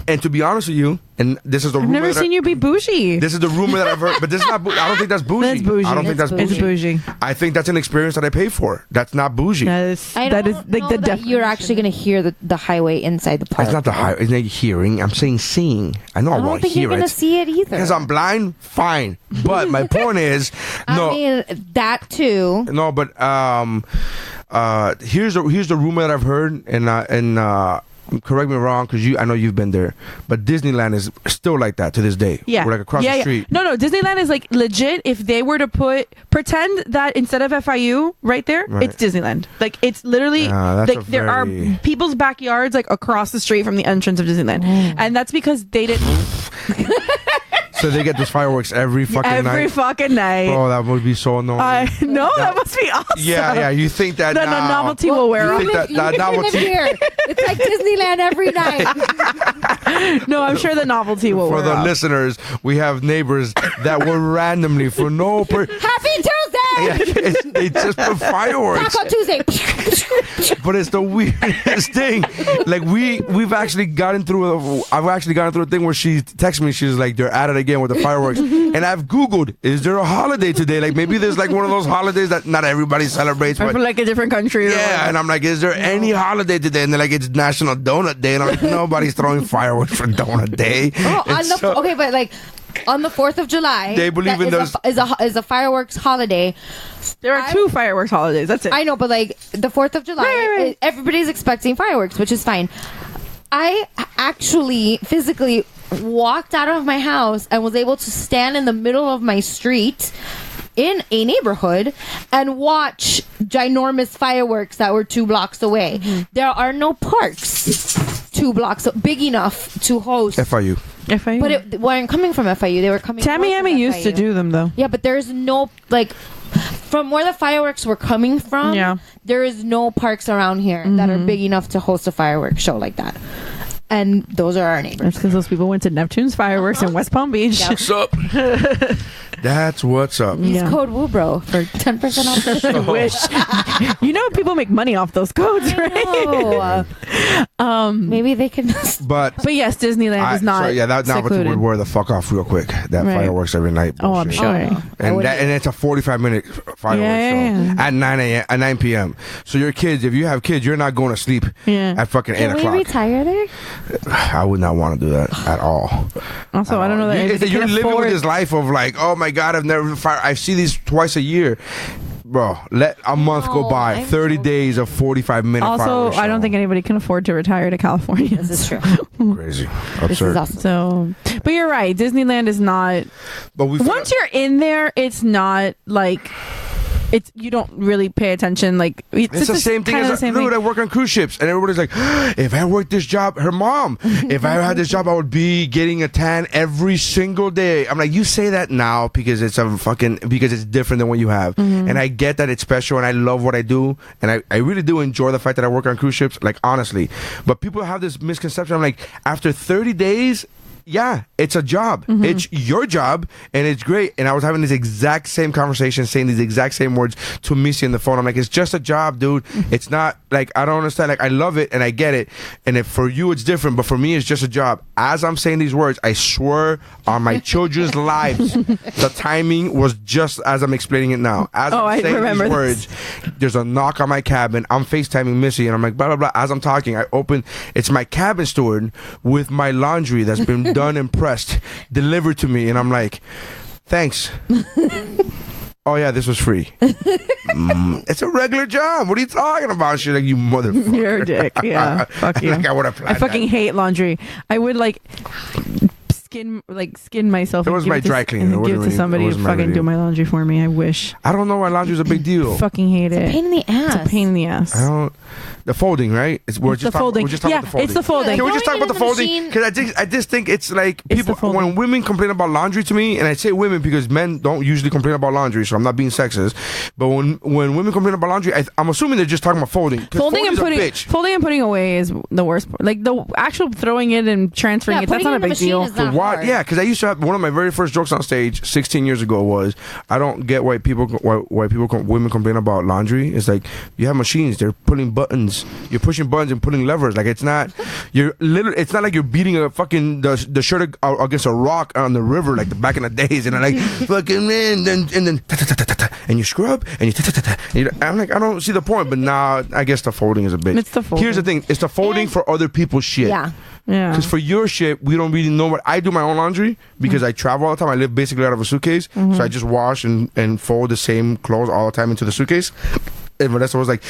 And to be honest with you, and this is the rumor. I've never seen you be bougie. This is the rumor that I've heard, but this is not. I don't think that's bougie. That's bougie. I don't think that's bougie. It's bougie. I think that's an experience that I pay for. That's not bougie. That is I like don't the know that definition. you're actually going to hear the highway inside the park. It's not the high. It's not hearing. I'm saying seeing. I know I I don't won't think hear you're going to it see it either. because I'm blind. Fine, but my point is no. I mean, that too. No, but here's the rumor that I've heard, and correct me wrong, because I know you've been there, but Disneyland is still like that to this day. Yeah. We're like across the street. No, Disneyland is like legit. If they were to pretend that instead of FIU right there, Right. it's Disneyland. Like it's literally that's like there are people's backyards like across the street from the entrance of Disneyland, and that's because they didn't. So they get those fireworks every fucking night. Every fucking night. Oh, that would be so annoying. I know that must be awesome. Yeah. You think that The now? novelty will wear You off. think that You live novelty here. It's like Disneyland every night. No, I'm sure the novelty will for wear the off. listeners, we have neighbors that will randomly for no Happy Tuesday! they just put fireworks. Taco Tuesday. But it's the weirdest thing. Like we've actually gotten through. I've actually gotten through a thing where she texts me. She's like, "They're at it again with the fireworks." And I've Googled, "Is there a holiday today?" Like maybe there's like one of those holidays that not everybody celebrates. Or But for like a different country. Or yeah, whatever. and I'm like, "Is there any holiday today?" And they're like, "It's National Donut Day." And I'm like, "Nobody's throwing fireworks for Donut Day." Okay, but like on the 4th of July, They believe in those- is a fireworks holiday. There are two fireworks holidays. That's it. I know, but like the 4th of July, Right. everybody's expecting fireworks, which is fine. I actually physically walked out of my house and was able to stand in the middle of my street in a neighborhood and watch ginormous fireworks that were 2 blocks away. There are no parks 2 blocks big enough to host. FIU. FIU. But it weren't coming from FIU. They were coming. north Tamiami of used to FIU. do them though. Yeah, but there's no like from where the fireworks were coming from. Yeah. There is no parks around here that are big enough to host a fireworks show like that. And those are our neighbors. That's because those people went to Neptune's fireworks in West Palm Beach. What's up? That's what's up. Use Yeah. code WUBro for 10% off. I wish. You know people make money off those codes, right? Oh, maybe they can. But yes, Disneyland is not. that novelty secluded. would wear the fuck off real quick. That Right. fireworks every night. Oh, I'm bullshit. sure. And it's a 45-minute fireworks Yeah. show at 9 p.m. So your kids, if you have kids, you're not going to sleep Yeah. at fucking 8 Can we o'clock. retire there? I would not want to do that at all. Also, I don't know that anybody You're can living afford. with this life of like, oh my god, I've never fire. I see these twice a year. Bro, let a month go No, by. I'm 30 days of 45-minute Also, fireworks I don't show. think anybody can afford to retire to California. This is true. Crazy. This Absurd. is awesome. So, but you're right. Disneyland is not. But we Once you're in there, it's not like. It's you don't really pay attention. Like It's the same thing kinda as the same dude. thing. I work on cruise ships, and everybody's like, "If I worked this job, her mom. If I had this job, I would be getting a tan every single day." I'm like, you say that now because it's because it's different than what you have, and I get that it's special, and I love what I do, and I really do enjoy the fact that I work on cruise ships, like honestly. But people have this misconception. I'm like, after 30 days. Yeah, it's a job. It's your job, and it's great. And I was having this exact same conversation, saying these exact same words to Missy on the phone. I'm like, it's just a job, dude. It's not like I don't understand. Like I love it and I get it. And if for you it's different, but for me it's just a job. As I'm saying these words, I swear on my children's lives, the timing was just as I'm explaining it now. As I'm I saying remember these words, there's a knock on my cabin. I'm FaceTiming Missy, and I'm like, blah blah blah. As I'm talking, I open. It's my cabin steward with my laundry that's been done and pressed, delivered to me, and I'm like, thanks. Oh yeah, this was free. It's a regular job. What are you talking about? She's like, you motherfucker. You're a dick. Yeah, fuck you. Like I would have I fucking hate laundry. I would like skin myself. It and was give my to dry cleaner. and It give it wasn't to somebody really- it to wasn't my fucking video. do my laundry for me. I wish. I don't know why laundry is a big deal. Fucking hate it. Pain in the ass. It's a pain in the ass. I don't. The folding, right? We're The folding. We're just talking Yeah, about the folding. it's the folding. Can we just talk Throwing about it the in the folding? machine- Because I just think it's like It's people the folding. when women complain about laundry to me, and I say women because men don't usually complain about laundry, so I'm not being sexist. But when women complain about laundry, I'm assuming they're just talking about folding. 'Cause Folding and folding's a bitch. putting away is the worst part. Like the actual throwing it and transferring it, that's putting not a it in the big machine deal. is not Why? hard. Yeah, because I used to have one of my very first jokes on stage 16 years ago was I don't get why women complain about laundry. It's like you have machines, they're pulling buttons, you're pushing buttons and pulling levers. Like it's not it's not like you're beating a fucking the shirt against a rock on the river like the back in the days, and I'm like fucking and then and you scrub and you I'm like I don't see the point, but now I guess the folding is a bitch. It's the folding. Here's the thing: it's the folding for other people's shit. Yeah. Yeah. Because for your shit, we don't really know what I do my own laundry because I travel all the time. I live basically out of a suitcase, so I just wash and fold the same clothes all the time into the suitcase. And Vanessa was like,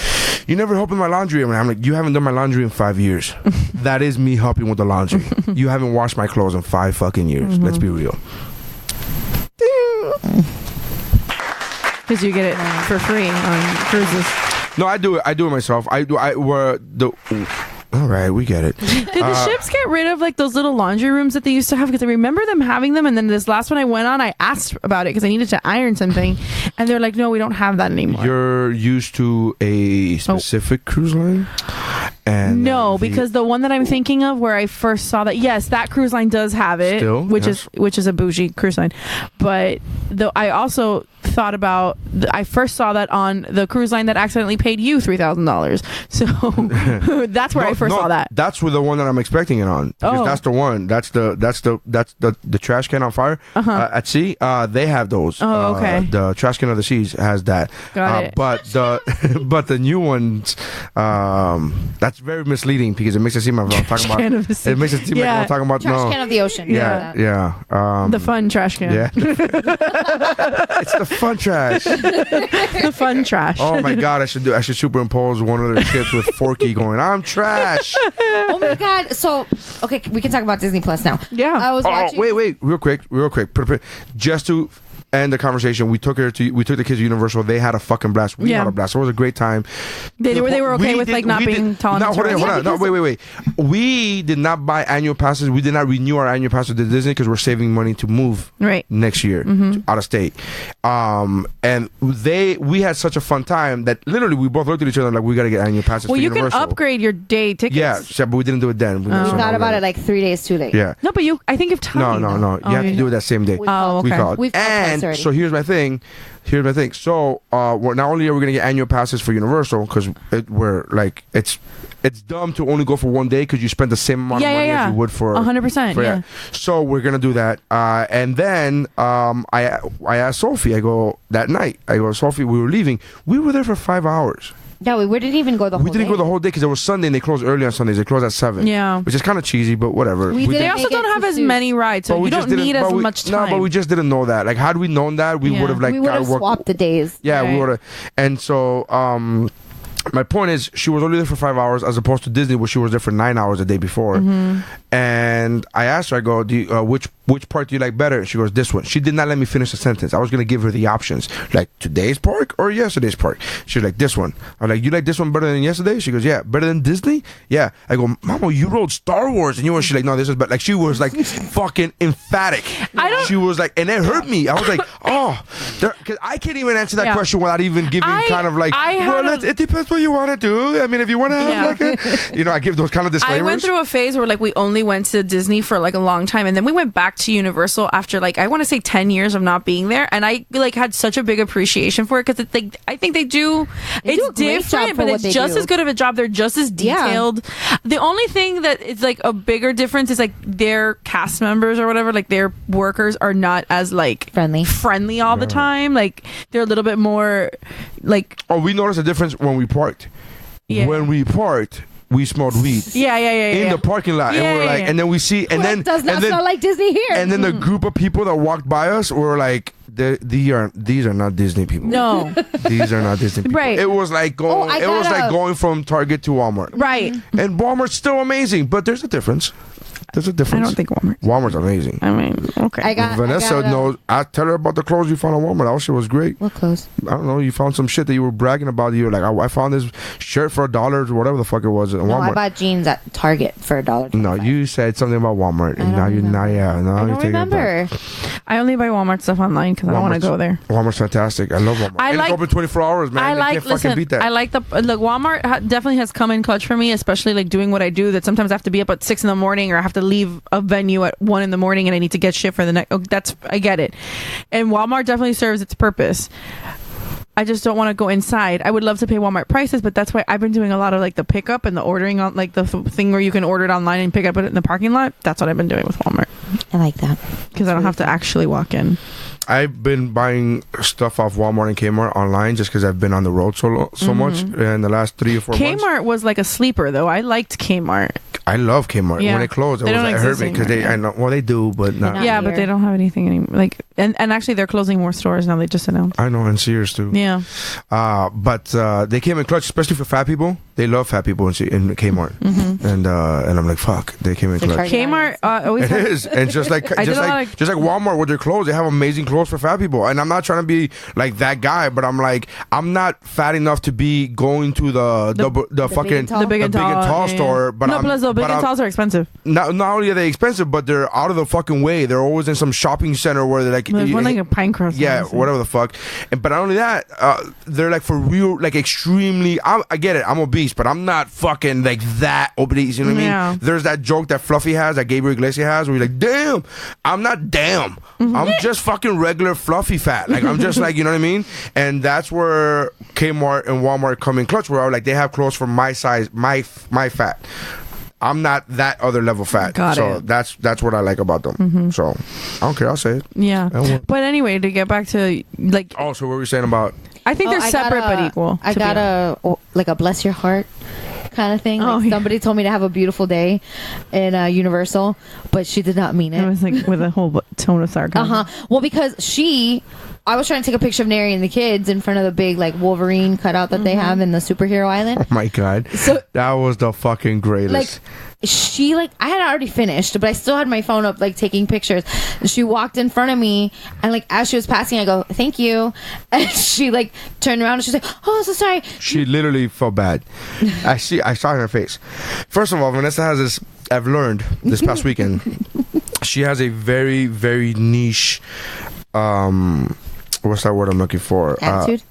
"You never help with my laundry." And I'm like, "You haven't done my laundry in 5 years. That is me helping with the laundry. You haven't washed my clothes in 5 fucking years. Let's be real." Because you get it for free on cruises. No, I do it. I do it myself. All right, we get it. Did the ships get rid of like those little laundry rooms that they used to have? Because I remember them having them, and then this last one I went on, I asked about it because I needed to iron something, and they're like, "No, we don't have that anymore." You're used to a specific cruise line, and No, because the one that I'm thinking of, where I first saw that, yes, that cruise line does have it, Still, which yes. is a bougie cruise line. But I also thought about, I first saw that on the cruise line that accidentally paid you $3,000. So that's where I first saw that. That's the one that I'm expecting it on. Because Oh. that's the one. That's the trash can on fire at sea. They have those. Oh, okay. The trash can of the seas has that. Got it. But the new ones, that's very misleading because it makes it seem like I'm talking can of the about. sea. It makes it seem like Yeah. I'm talking about Trash can of the ocean. Yeah. The fun trash can. Yeah. It's the fun trash. The fun trash. Oh my god! I should superimpose one of their ships with Forky going, "I'm trash." Oh my god. So, okay, we can talk about Disney Plus now. Yeah. I was watching. Wait, real quick. Just to end the conversation, we took the kids to Universal. They had a fucking blast. We Yeah. had a blast. It was a great time. They were okay with like not being tall enough. Hold to on. No, wait. We did not buy annual passes. We did not renew our annual passes to Disney because we're saving money to move Right. next year out of state. And we had such a fun time that literally we both looked at each other like we got to get annual passes. Well, for you can Universal. upgrade your day tickets. Yeah, but we didn't do it then. We thought about it like 3 days too late. Yeah. No, but I think you've time. No. You have to do it that same day. Oh, okay. We called. We've called twice And already. so here's my thing. So we're not only are we gonna get annual passes for Universal because it's dumb to only go for one day because you spend the same amount of money as you would for 100%. Yeah. So we're gonna do that, and then I asked Sophie. I go that night. I go, Sophie, we were leaving. We were there for 5 hours. Yeah, we didn't even go the whole We didn't day. go the whole day because it was Sunday and they closed early on Sundays. They closed at 7. Yeah. Which is kind of cheesy, but whatever. We They didn't also make don't it have to as Suits. many rides, so But we you just don't didn't- need but as we- much time. No, but we just didn't know that. Like, had we known that, we Yeah. would have like We would have worked- swapped the days. Yeah, we Right. would have. And so, my point is, she was only there for 5 hours, as opposed to Disney, where she was there for 9 hours the day before. And I asked her, I go, which part do you like better? And she goes, this one. She did not let me finish the sentence. I was gonna give her the options, like today's park or yesterday's park. She was like, this one. I'm like, you like this one better than yesterday? She goes, yeah. Better than Disney? Yeah. I go, Mama, you rode Star Wars, and you were. She's like, no, this is better. Like, she was like fucking emphatic. She was like, and it hurt me. I was like, oh, because I can't even answer that question without even giving kind of like, it depends what you want to do. I mean, if you want to have like I give those kind of disclaimers. I went through a phase where like we only went to Disney for like a long time, and then we went back to Universal after like I want to say 10 years of not being there, and I like had such a big appreciation for it because like I think they do They do a great job different, for but what it's they just do. as good of a job. They're just as detailed. The only thing that is like a bigger difference is like their cast members or whatever, like their workers are not as like friendly all the time. Like they're a little bit more like. Oh, we noticed a difference when we parked. Yeah. When we parked, we smelled weed. Yeah. In the parking lot, and we're like, and then we see, and then does not and then, smell like Disney here. And then the group of people that walked by us were like, these are not Disney people. No, these are not Disney people. Right. It was like going. I It was gotta- like going from Target to Walmart. right. And Walmart's still amazing, but there's a difference. There's a difference. I don't think Walmart. Walmart's amazing. I mean, okay. Vanessa knows. I tell her about the clothes you found on Walmart. That shit was great. What clothes? I don't know. You found some shit that you were bragging about. You were like, I found this shirt for $1 or whatever the fuck it was at No, Walmart. I bought jeans at Target for $1. No, you said something about Walmart, and now you're not. Yeah, no, I don't remember. I only buy Walmart stuff online because I don't want to go there. Walmart's fantastic. I love Walmart. And it's open 24 hours, man. I can't fucking beat that. I like Walmart definitely has come in clutch for me, especially like doing what I do. That sometimes I have to be up at 6 a.m. or I have to leave a venue at 1 a.m. and I need to get shit for the next. I get it, and Walmart definitely serves its purpose. I just don't want to go inside. I would love to pay Walmart prices, but that's why I've been doing a lot of like the pickup and the ordering on like the thing where you can order it online and pick up it in the parking lot. That's what I've been doing with Walmart. I like that because I don't have to actually walk in. I've been buying stuff off Walmart and Kmart online just because I've been on the road so much in the last 3 or 4 months. Kmart was like a sleeper though. I liked Kmart. I love Kmart. Yeah. When it closed, it hurt me because I know. Well, they do, but not. Yeah, but they don't have anything anymore. Like, and actually, they're closing more stores now. They just announced. I know, and Sears too. Yeah. But they came in clutch, especially for fat people. They love fat people in Kmart, and I'm like, fuck, they came in clutch. Kmart always. It is, and just like Walmart with their clothes, they have amazing clothes for fat people. And I'm not trying to be like that guy, but I'm like, I'm not fat enough to be going to the fucking big and tall store. But no, plus the big and talls are expensive. Not only are they expensive, but they're out of the fucking way. They're always in some shopping center where they're like, there's one like a Pinecrest. Yeah, whatever the fuck. But not only that, they're like for real, like extremely. I get it. I'm obese, but I'm not fucking like that obese. You know what I mean? There's that joke that Fluffy has, that Gabriel Iglesias has, where you're like, damn, I'm not damn. I'm just fucking regular fluffy fat. Like I'm just like, you know what I mean? And that's where Kmart and Walmart come in clutch, where I like they have clothes for my size, my fat. I'm not that other level fat. So that's what I like about them. So I don't care. I'll say it. Yeah. But anyway, to get back to like. Oh, so what were you saying about? I think they're separate but equal. I got a bless your heart kind of thing. Like somebody told me to have a beautiful day in Universal, but she did not mean it. It was like with a whole tone of sarcasm. Well, because I was trying to take a picture of Neri and the kids in front of the big like Wolverine cutout that they have in the superhero island. Oh my god! So that was the fucking greatest. Like I had already finished, but I still had my phone up like taking pictures. And she walked in front of me, and like as she was passing, I go, "Thank you," and she like turned around and she's like, "Oh, so sorry." She literally felt bad. I saw in her face. First of all, Vanessa has this. I've learned this past weekend. She has a very, very niche. What's that word I'm looking for? Attitude?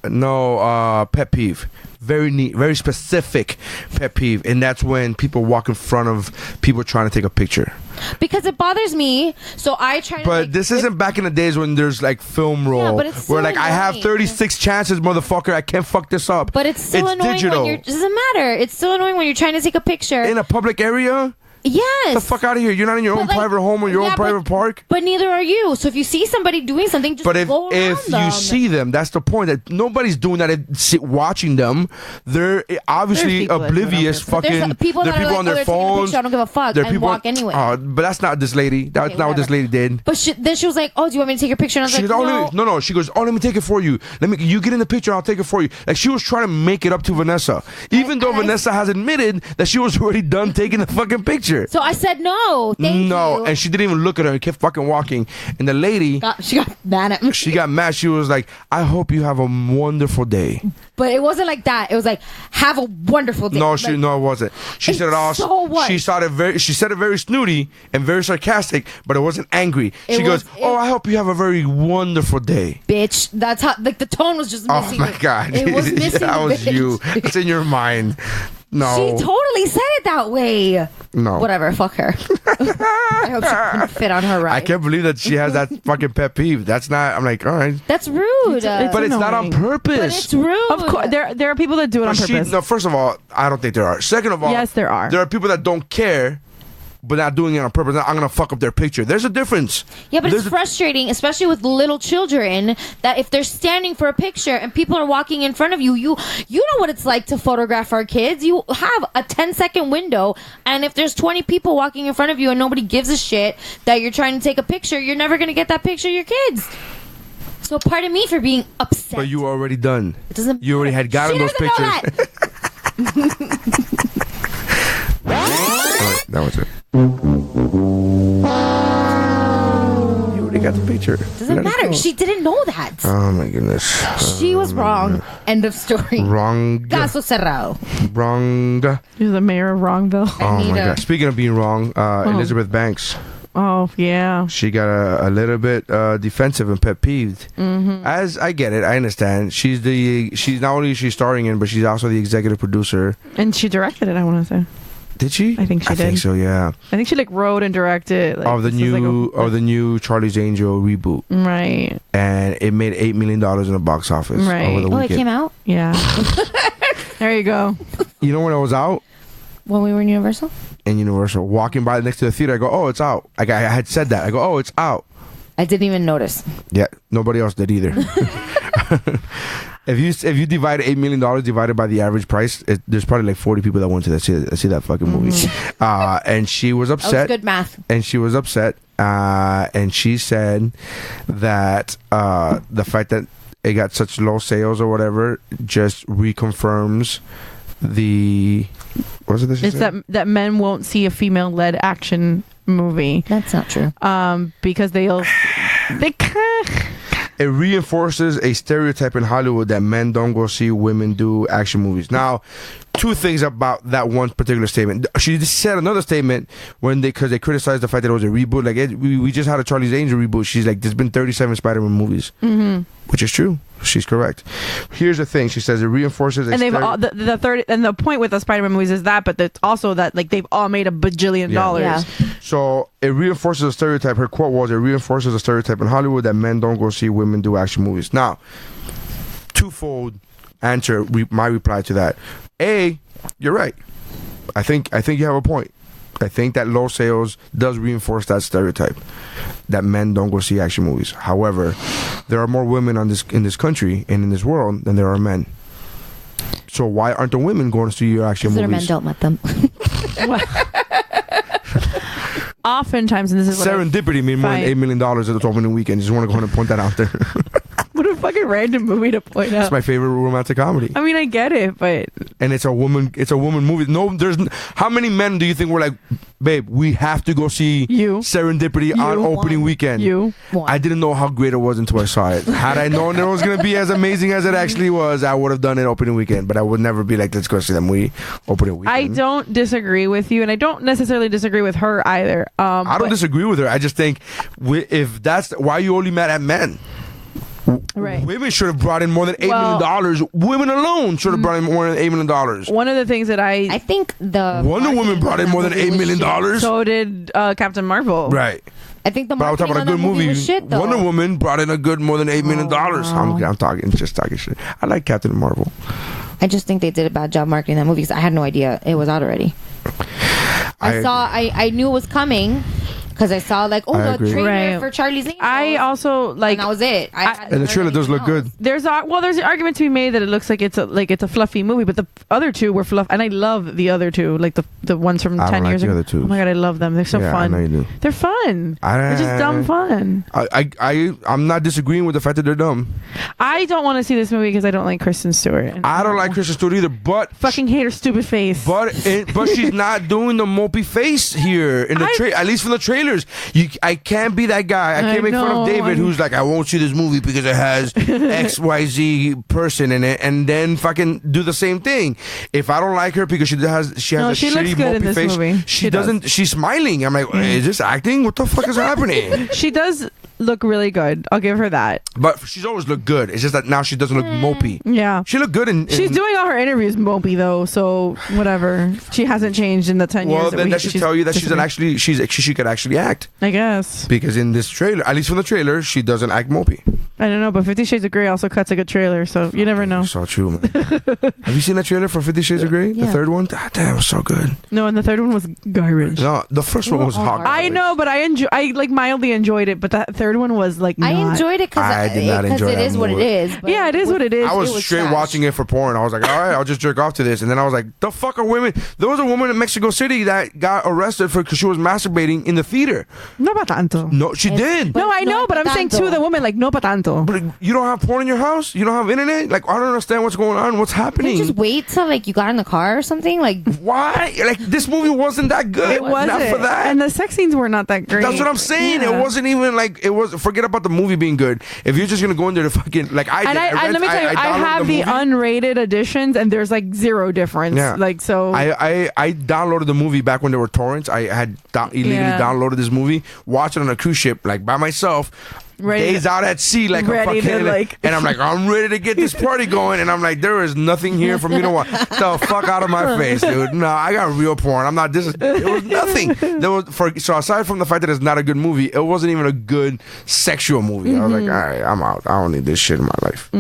Pet peeve. Very neat, very specific pet peeve, and that's when people walk in front of people trying to take a picture. Because it bothers me, so I try to. But this isn't back in the days when there's like film roll, yeah, but it's where like annoying. I have 36 chances, motherfucker. I can't fuck this up. But it's still annoying digital. when it doesn't matter. It's still annoying when you're trying to take a picture in a public area. Yes. Get the fuck out of here. You're not in your own private home or your own private park. But neither are you. So if you see somebody doing something, just go around if you see them, that's the point. That nobody's doing that. Watching them, they're obviously oblivious. Fucking. There's people that are on their phones. I don't give a fuck. And walk anyway. But that's not this lady. That's not what this lady did. But then she was like, "Oh, do you want me to take your picture?" And I was like, "No." She goes, "Oh, let me take it for you. You get in the picture. I'll take it for you." Like she was trying to make it up to Vanessa, even though Vanessa has admitted that she was already done taking the fucking picture. So I said no. Thank you. And she didn't even look at her and kept fucking walking. And the lady, she got mad at me. She got mad. She was like, "I hope you have a wonderful day." But it wasn't like that. It was like, "Have a wonderful day." No, it wasn't. She said it all. So what? She said it very snooty and very sarcastic, but it wasn't angry. She goes, "Oh, I hope you have a very wonderful day." Bitch, that's how. Like the tone was just missing. Oh my god, it was missing. That was you. It's in your mind. No. She totally said it that way. No. Whatever, fuck her. I hope she couldn't fit on her ride. I can't believe that she has that fucking pet peeve. That's not, I'm like, all right. That's rude. But it's not on purpose. But it's rude. Of course, there are people that do it on purpose. No, first of all, I don't think there are. Second of all, yes, there are. There are people that don't care, but not doing it on purpose. I'm gonna fuck up their picture. There's a difference. Yeah, but it's frustrating, especially with little children, that if they're standing for a picture and people are walking in front of you, you know what it's like to photograph our kids. You have a 10-second window, and if there's 20 people walking in front of you and nobody gives a shit that you're trying to take a picture, you're never gonna get that picture of your kids. So pardon me for being upset. But you were already done. It doesn't. You already had gotten those pictures. That was it. You already got the picture. Doesn't matter. She didn't know that. Oh my goodness. She was wrong. End of story. Wrong. Caso cerrado. Wrong. You're the mayor of Wrongville. Oh my god. Speaking of being wrong, Elizabeth Banks. Oh, yeah. She got a little bit defensive and pet peeved. Mm-hmm. As I get it, I understand. She's not only she's starring in, but she's also the executive producer. And she directed it, I want to say. Did she? I think she did. I think so, yeah. I think she like wrote and directed Of the new Charlie's Angel reboot. Right. And it made $8 million in the box office Right. over the weekend. It came out? Yeah. There you go. You know when I was out? When we were in Universal? In Universal. Walking by next to the theater, I go, oh, it's out. Like I had said that. I go, oh, it's out. I didn't even notice. Yeah, nobody else did either. If you divide $8 million divided by the average price, there's probably like 40 people that went to see that fucking movie. And she was upset. That was good math. And she was upset. And she said that the fact that it got such low sales or whatever just reconfirms the... What was it that she It's said? that men won't see a female-led action movie. That's not true. Because they It reinforces a stereotype in Hollywood that men don't go see women do action movies. Now, two things about that one particular statement. She just said another statement because they criticized the fact that it was a reboot. Like we just had a Charlie's Angel reboot. She's like, there's been 37 Spider-Man movies, which is true. She's correct. Here's the thing. She says it reinforces. And they've all, the third and the point with the Spider-Man movies is that, but it's also that like they've all made $1 bajillion. Yeah. So it reinforces a stereotype. Her quote was, "It reinforces a stereotype in Hollywood that men don't go see women do action movies." Now, twofold answer. My reply to that: A, you're right. I think you have a point. I think that low sales does reinforce that stereotype that men don't go see action movies. However, there are more women in this country and in this world than there are men. So why aren't the women going to see your action movies? Men don't let them. Oftentimes, and this is what Serendipity made more than $8 million at the opening weekend. Just want to go ahead and point that out there. What a fucking random movie to point out. It's my favorite romantic comedy. I mean, I get it, but and it's a woman movie. No, how many men do you think were like, babe, we have to go see Serendipity on opening weekend? I didn't know how great it was until I saw it. Had I known it was going to be as amazing as it actually was, I would have done it opening weekend. But I would never be like, let's go see that movie opening weekend. I don't disagree with you, and I don't necessarily disagree with her either. I don't disagree with her. I just think if that's why you only mad at men. Right. Women should have brought in more than $8 million. Women alone should have brought in more than $8 million. One of the things that I think the Wonder Woman brought in more than $8 million. So did Captain Marvel. Right. I think the but I was talking about a good movie. Was shit, though. Wonder Woman brought in a good more than $8 million. I'm talking shit. I like Captain Marvel. I just think they did a bad job marketing that movie because I had no idea it was out already. I knew it was coming. Because I saw the trailer for Charlie's Angels. I also like, and that was it. And the trailer does look good. There's an argument to be made that it looks like it's a fluffy movie, but the other two were fluff, and I love the other two, like the ones from 10 years ago. Oh my god, I love them. They're so fun. I know you do. They're fun. They're just dumb fun. I'm not disagreeing with the fact that they're dumb. I don't want to see this movie because I don't like Kristen Stewart. I don't like Kristen Stewart either, but fucking hate her stupid face. But she's not doing the mopey face here in the at least from the trailers. I can't be that guy. I can't make fun of David who's like, I won't see this movie because it has XYZ person in it, and then fucking do the same thing. If I don't like her because she has a shitty mopey face, movie. She doesn't. She's smiling. I'm like, is this acting? What the fuck is happening? She does look really good. I'll give her that. But she's always looked good. It's just that now she doesn't look mopey. Yeah. She looked good in she's doing all her interviews mopey though, so whatever. She hasn't changed in the 10 years. Well, then that should tell you that she could actually act. I guess. Because in this trailer, at least from the trailer, she doesn't act mopey. I don't know, but 50 Shades of Grey also cuts a good trailer, so you never know. So true, man. Have you seen that trailer for 50 Shades of Grey? Yeah. The third one? That was so good. No, and the third one was garbage. No, the first one was hot. I know, but I like mildly enjoyed it, but that third one was like I enjoyed it because it is what it is. Yeah, it is what it is. I was straight watching it for porn. I was like, all right, I'll just jerk off to this. And then I was like, the fuck are women? There was a woman in Mexico City that got arrested because she was masturbating in the theater. No pa tanto. No, she did. No, I know, but I'm saying to the woman, like, no pa tanto. tonto. But you don't have porn in your house? You don't have internet? Like, I don't understand what's going on. What's happening? Just wait till like you got in the car or something. Like, why? Like, this movie wasn't that good. It wasn't. Not for that. And the sex scenes were not that great. That's what I'm saying. Yeah. It wasn't even like it was. Forget about the movie being good. If you're just gonna go in there to fucking like I And did, let me tell you, I downloaded have the movie. unrated editions, and there's like zero difference. Yeah. Like so. I downloaded the movie back when there were torrents. I had illegally downloaded this movie, watched it on a cruise ship, like by myself. Days out at sea, like a fucking, and I'm like, I'm ready to get this party going, and I'm like, there is nothing here for me to watch. The fuck out of my face, dude. No, I got real porn. I'm not. It was nothing. So aside from the fact that it's not a good movie, it wasn't even a good sexual movie. I was like, all right, I'm out. I don't need this shit in my life.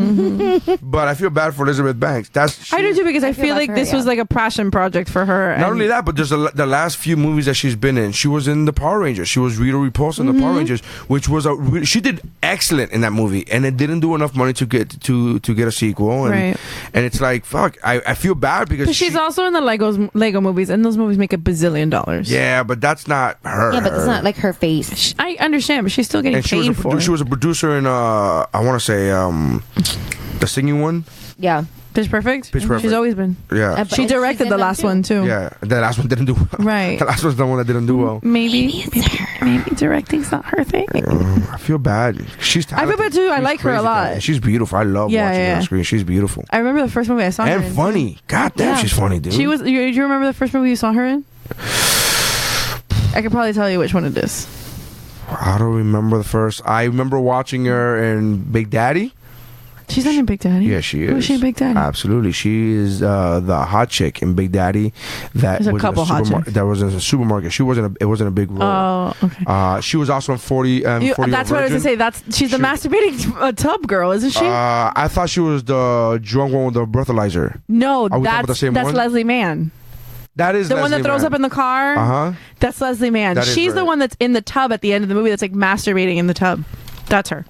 But I feel bad for Elizabeth Banks. I do too, because I feel like this was like a passion project for her. Not only that, but there's the last few movies that she's been in. She was in the Power Rangers. She was Rita Repulsa in the Power Rangers, which was she did excellent in that movie, and it didn't do enough money to get a sequel. And it's like, fuck, I feel bad because she's also in the Lego movies, and those movies make $1 bazillion. Yeah, but that's not her. Yeah, but it's not like her face. I understand, but she's still getting paid for it. She was a producer in I want to say the singing one. Yeah. Pitch Perfect? Pitch Perfect. She's always been. Yeah. She directed the last one too. Yeah. The last one didn't do well. Right. The last one's the one that didn't do well. Maybe directing's not her thing. I feel bad. She's talented. I feel bad too. I like her a lot. She's beautiful. I love watching her on screen. She's beautiful. I remember the first movie I saw her in. And funny. God damn, she's funny, dude. She was. Do you remember the first movie you saw her in? I could probably tell you which one it is. I don't remember the first. I remember watching her in Big Daddy. She's not in Big Daddy. Yeah, she is. Who's she in Big Daddy? Absolutely, she is the hot chick in Big Daddy. There's a couple hot chicks. That was in a supermarket. It wasn't a big role. Oh, okay. She was also in 40. That's what I was gonna say. She's the masturbating tub girl, isn't she? I thought she was the drunk one with the breathalyzer. No, that's Leslie Mann. That is the one that throws up in the car. That's Leslie Mann. She's the one that's in the tub at the end of the movie. That's like masturbating in the tub. That's her.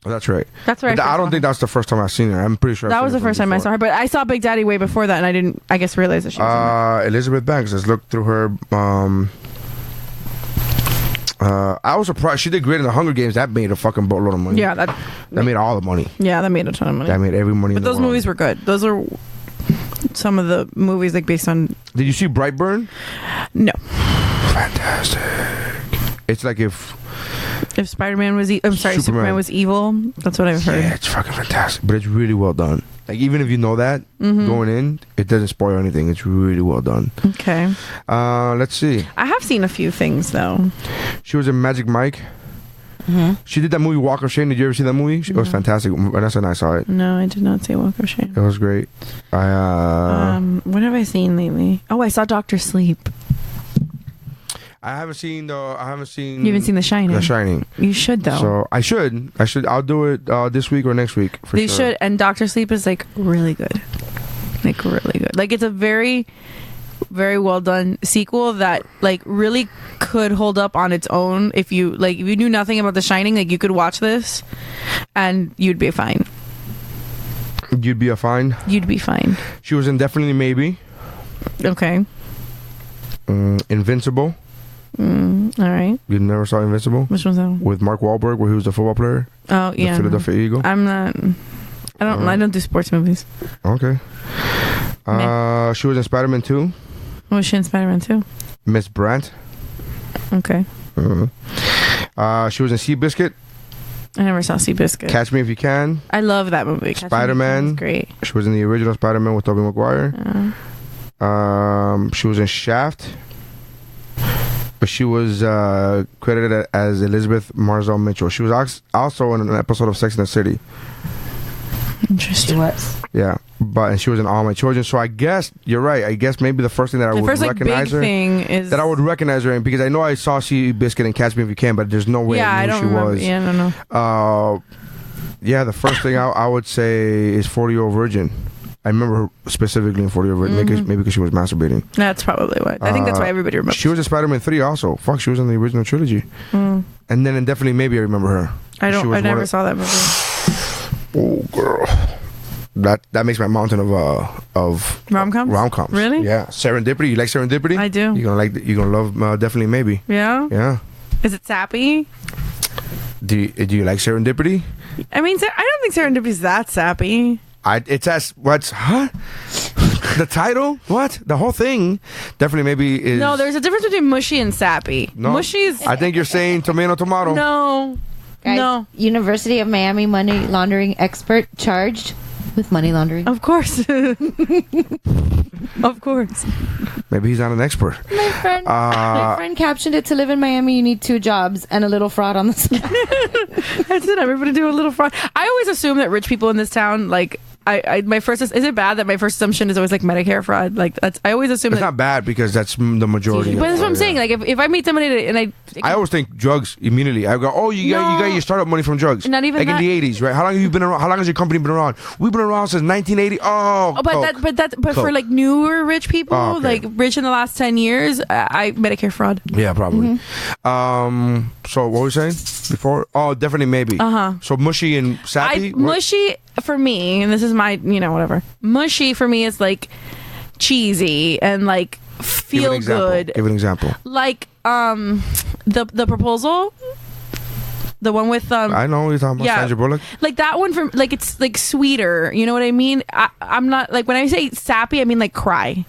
That's right. That's right. I don't think that's the first time I've seen her. I'm pretty sure that was the first time I saw her, but I saw Big Daddy way before that, and I didn't, I guess, realize that she was in Elizabeth Banks. Let's look through her. I was surprised she did great in the Hunger Games. That made a fucking boatload of money. Yeah, that made all the money. Yeah, that made a ton of money. That made every money. But those movies were good. Those are some of the movies like based on. Did you see Brightburn? No. Fantastic. It's like if Spider-Man was Superman was evil. That's what I've heard. Yeah, it's fucking fantastic, but it's really well done. Like, even if you know that going in, it doesn't spoil anything. It's really well done. Okay. Let's see. I have seen a few things though. She was in Magic Mike. She did that movie Walk of Shame. Did you ever see that movie? It was fantastic. Vanessa and I saw it. No, I did not see Walk of Shame. It was great. What have I seen lately? Oh, I saw Dr. Sleep. I haven't seen. You haven't seen The Shining. The Shining. You should though. So I should. I'll do it this week or next week for You sure. should. And Dr. Sleep is like really good. Like really good. Like it's a very, very well done sequel that like really could hold up on its own. If you knew nothing about The Shining, like you could watch this and you'd be fine. You'd be fine. You'd be fine. She was in Definitely Maybe. Okay. Invincible. All right. You never saw Invincible? Which one's that one? With Mark Wahlberg, where he was the football player. Oh yeah. The Philadelphia Eagle. I don't do sports movies. Okay. She was in Spider-Man 2. Was she in Spider-Man 2? Miss Brandt. Okay. She was in Seabiscuit. I never saw Seabiscuit. Catch Me If You Can. I love that movie. Spider-Man. Great. She was in the original Spider-Man with Tobey Maguire. She was in Shaft. But she was credited as Elizabeth Marzell Mitchell. She was also in an episode of Sex and the City. Interesting. She was. Yeah, and she was in All My Children. So I guess you're right. I guess maybe the first thing that I would recognize her is that I would recognize her in, because I know I saw Seabiscuit and Catch Me If You Can, but there's no way I knew don't she remember. was. Yeah, no. Yeah, the first thing I would say is 40-Year-Old Virgin. I remember her specifically in 40-Year-Old Virgin, maybe because she was masturbating. That's probably why. I think that's why everybody remembers. She was in Spider-Man 3 also. Fuck, she was in the original trilogy. And then in Definitely Maybe I remember her. I never saw that movie. Oh, girl. That makes my mountain of rom-coms. Rom-coms. Really? Yeah. Serendipity. You like Serendipity? I do. You're gonna love Definitely Maybe. Yeah. Yeah. Is it sappy? Do you like Serendipity? I mean, I don't think Serendipity's that sappy. It says what's the title? What the whole thing? Definitely maybe is. No, there's a difference between mushy and sappy. No, Mushy's. I think you're saying tomato. No. Guys, No. University of Miami money laundering expert charged with money laundering. Of course. Of course. Maybe he's not an expert. My friend captioned it to live in Miami. You need 2 jobs and a little fraud on the side. That's it. Everybody do a little fraud. I always assume that rich people in this town, like, my first is it bad that my first assumption is always like Medicare fraud? Like I always assume it's not bad because that's the majority. But that's what I'm saying. Like if I meet somebody and I always think drugs immediately. I go, oh, you got your startup money from drugs. Not even like that. in the 80s, right? How long have you been around? How long has your company been around? We've been around since 1980. Oh, but for like newer rich people, okay. like rich in the last 10 years, I Medicare fraud. Yeah, probably. So what were we saying before? Oh, definitely maybe. So mushy and sappy. Mushy for me, and this is my whatever. Mushy for me is like cheesy and like feel good. Give an example. Like the proposal. The one with I know what you're talking about, Sandra Bullock. Like that one from like it's like sweeter. You know what I mean? I'm not like when I say sappy, I mean like cry.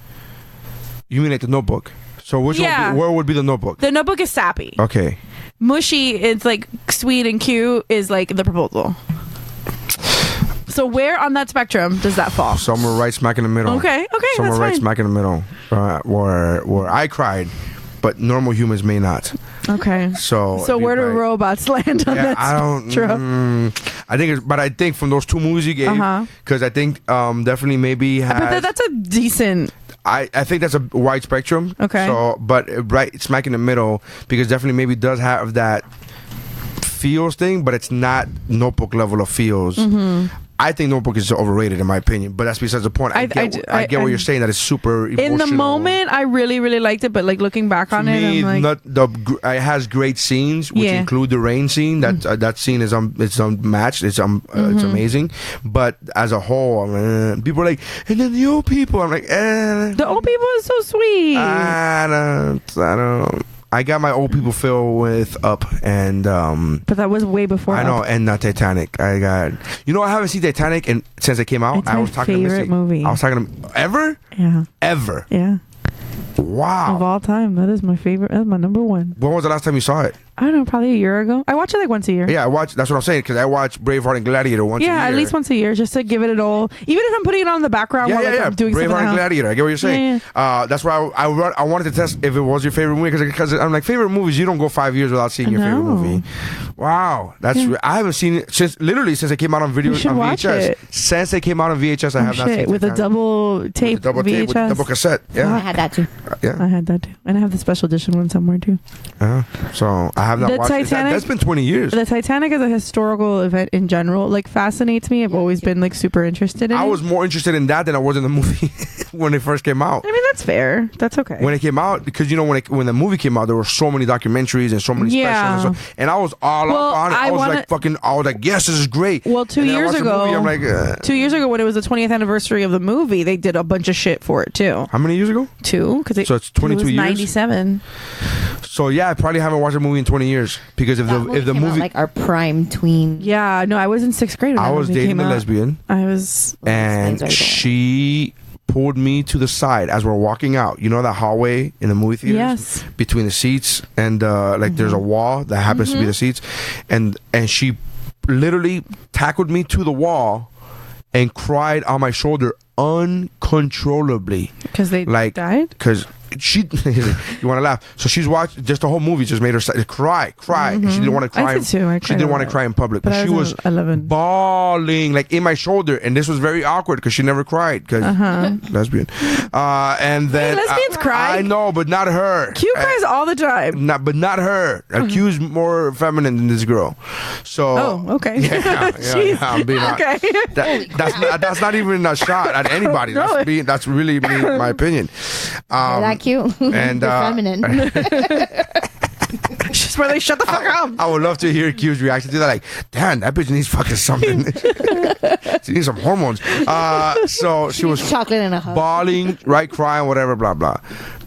You mean like the Notebook? So which one? Where would be the Notebook? The Notebook is sappy. Okay. Mushy, it's like sweet and cute. Is like the proposal. So where on that spectrum does that fall? Somewhere right smack in the middle. Okay, Somewhere that's right fine. smack in the middle, where I cried, but normal humans may not. Okay. So where do robots land on that I don't. spectrum? I think from those 2 movies you gave, because I think definitely maybe has. But that's a decent. I think that's a wide spectrum. Okay. So, but right smack in the middle, because definitely maybe does have that feels thing, but it's not Notebook level of feels. I think Notebook is overrated in my opinion, but that's besides the point. I get what you're saying, that it's super emotional. In the moment, I really, really liked it, but like looking back on it, I'm like, it has great scenes, which include the rain scene. That scene is it's unmatched. It's amazing. But as a whole, people are like, and then the old people. I'm like, the old people is so sweet. I don't. I got my old people fill with Up and but that was way before. I know, and not Titanic. I haven't seen Titanic since it came out. It's my favorite movie. I was talking to ever. Yeah. Ever. Yeah. Wow. Of all time, that is my favorite. That's my number 1. When was the last time you saw it? I don't know, probably a year ago. I watch it like once a year. Yeah, that's what I'm saying, because I watch Braveheart and Gladiator once a year. Yeah, at least once a year, just to give it all. Even if I'm putting it on in the background while I'm doing something Braveheart and else. Gladiator. I get what you're saying. Yeah. That's why I wanted to test if it was your favorite movie, because I'm like, favorite movies, you don't go 5 years without seeing your favorite movie. Wow. I haven't seen it since it came out on video on VHS. Since it came out on VHS, I have not seen it. With a double tape VHS. With double cassette. Yeah. I had that too. Yeah. I had that too. And I have the special edition one somewhere too. So I have not watched it. That's been 20 years. The Titanic as a historical event in general like fascinates me. I've always been like super interested in it. I was more interested in that than I was in the movie when it first came out. I mean, that's fair. That's okay. When it came out, because when the movie came out, there were so many documentaries and so many specials, and I was all up on it. I was like, yes, this is great. Well, 2 years ago, I'm like, 2 years ago when it was the 20th anniversary of the movie, they did a bunch of shit for it too. How many years ago? 2, because so it's 22 years. 97. So yeah, I probably haven't watched a movie in 20 years because if the movie like our prime tween. Yeah, no, I was in 6th grade when I was dating a lesbian. And she pulled me to the side as we're walking out. You know that hallway in the movie theaters? Yes. Between the seats and there's a wall that happens to be the seats, and she literally tackled me to the wall and cried on my shoulder uncontrollably. Because they died? Because she you want to laugh, so she's watched just the whole movie, just made her cry and she didn't want to cry. I did too. She didn't want to cry in public, but she was 11. bawling like in my shoulder, and this was very awkward because she never cried because lesbian. And then lesbians cry. I know, but not her. Q cries all the time. Not her. Q's more feminine than this girl. So okay. Yeah, I'm being okay. That's not even a shot at anybody. That's really my opinion. That cute. And feminine. Just where they shut the fuck up. I would love to hear Q's reaction to that. Like, damn, that bitch needs fucking something. She needs some hormones. So she was chocolate in a hug. bawling, right, crying, whatever, blah blah.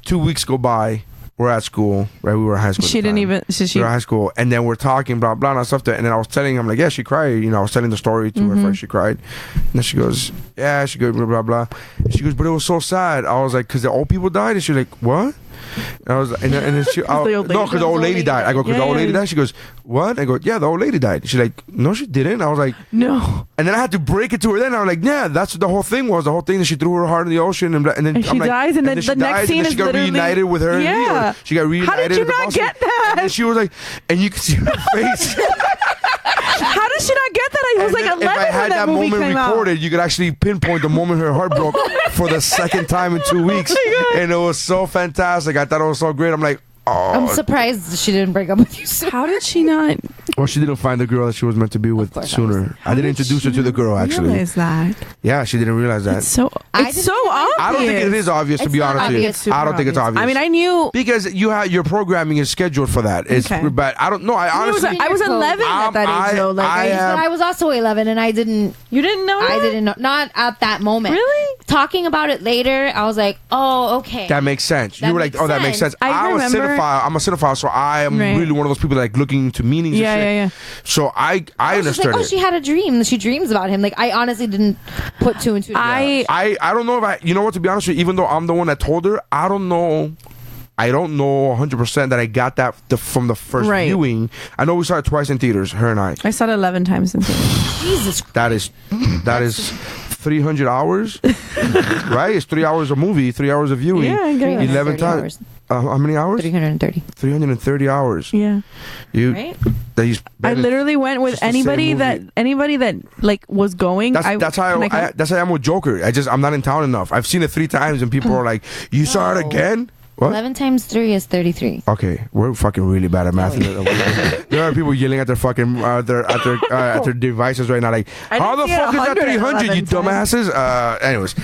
2 weeks go by, we're at school, right? We were in high school. She didn't even. So she. We were in high school, and then we're talking, blah blah, and stuff. And then I was telling him, like, yeah, she cried. I was telling the story to her first. She cried, and then she goes, yeah, she goes, blah blah blah. And she goes, but it was so sad. I was like, because the old people died, and she's like, what? And I was, and then she, no, because the old lady died. I go, because the old lady died. She goes, what? I go, yeah, the old lady died. She's like, no, she didn't. I was like, no. And then I had to break it to her. Then I was like, yeah, that's what the whole thing was. The whole thing that she threw her heart in the ocean, and then she dies, and then the next scene is she got reunited with her. Yeah, she got reunited. How did you not get that? And she was like, and you could see her face. How did she not get that? I was like 11 if I had when that movie moment came recorded, out. you could actually pinpoint the moment her heart broke for the second time in 2 weeks, and it was so fantastic. I thought it was so great. I'm like, oh. I'm surprised she didn't break up with you soon. How did she not? Well, she didn't find the girl that she was meant to be with sooner. I didn't introduce her to the girl, actually. Realize that? Yeah, she didn't realize that. It's so obvious. I don't think it is obvious, to be honest with you. I don't think it's obvious. I mean, I knew because your programming is scheduled for that. It's but I don't know. I honestly I was 11 at that age though. Like I was also 11, and I didn't. You didn't know? I didn't know. Not at that moment. Really? Talking about it later, I was like, oh, okay. That makes sense. You were like, oh, that makes sense. I'm a cinephile, so I am really one of those people that like looking into meanings. Yeah. So I understood like, oh, she had a dream. She dreams about him. Like, I honestly didn't put two and two together. I don't know if I, you know what, to be honest with you, even though I'm the one that told her, I don't know 100% that I got that from the first viewing. I know we saw it twice in theaters, her and I. I saw it 11 times in theaters. Jesus Christ. That is 300 hours, right? It's 3 hours a movie, 3 hours of viewing. Yeah, I get it. 11 times. How many hours? 330. 330 hours. Yeah. I literally went with anybody that like was going. That's how I am with Joker. I'm not in town enough. I've seen it 3 times, and people are like, "You saw it again?" What? 11 times 3 is 33. Okay, we're fucking really bad at math. There are people yelling at their fucking at their devices right now, like, "How the fuck is that 300, you dumbasses?" Anyways.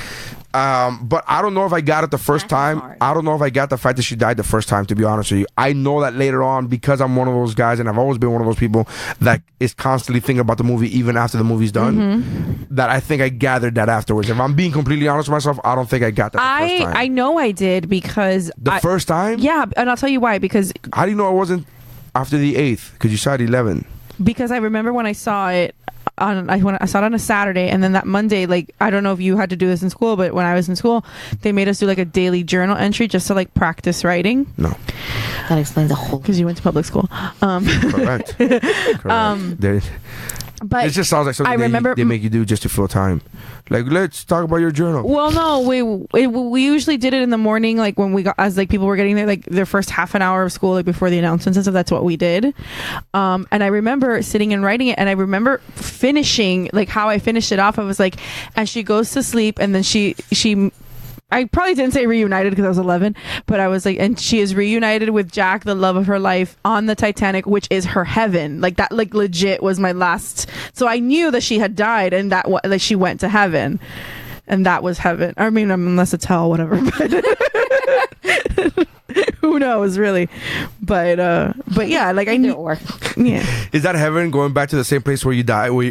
But I don't know if I got it the first time. I don't know if I got the fact that she died the first time, to be honest with you. I know that later on, because I'm one of those guys, and I've always been one of those people that is constantly thinking about the movie even after the movie's done, that I think I gathered that afterwards. If I'm being completely honest with myself, I don't think I got that the first time. I know I did because... first time? Yeah, and I'll tell you why, because... How do you know it wasn't after the 8th? Because you saw it 11. Because I remember when I saw it, I saw it on a Saturday, and then that Monday, like, I don't know if you had to do this in school, but when I was in school, they made us do like a daily journal entry just to like practice writing. No, that explains the whole. Because you went to public school. Correct. But it just sounds like something they make you do just to fill time. Like, let's talk about your journal. Well, no, we usually did it in the morning, like when we got, as like people were getting there, like their first half an hour of school, like before the announcements and stuff. That's what we did. And I remember sitting and writing it, and I remember finishing, like how I finished it off. I was like, and she goes to sleep, and then she I probably didn't say reunited because I was 11, but I was like, and she is reunited with Jack, the love of her life, on the Titanic, which is her heaven. Like that, like legit was my last. So I knew that she had died, and that like she went to heaven, and that was heaven. I mean, unless it's hell, whatever. Who knows, really? But yeah, like I knew. Yeah. Is that heaven? Going back to the same place where you died, where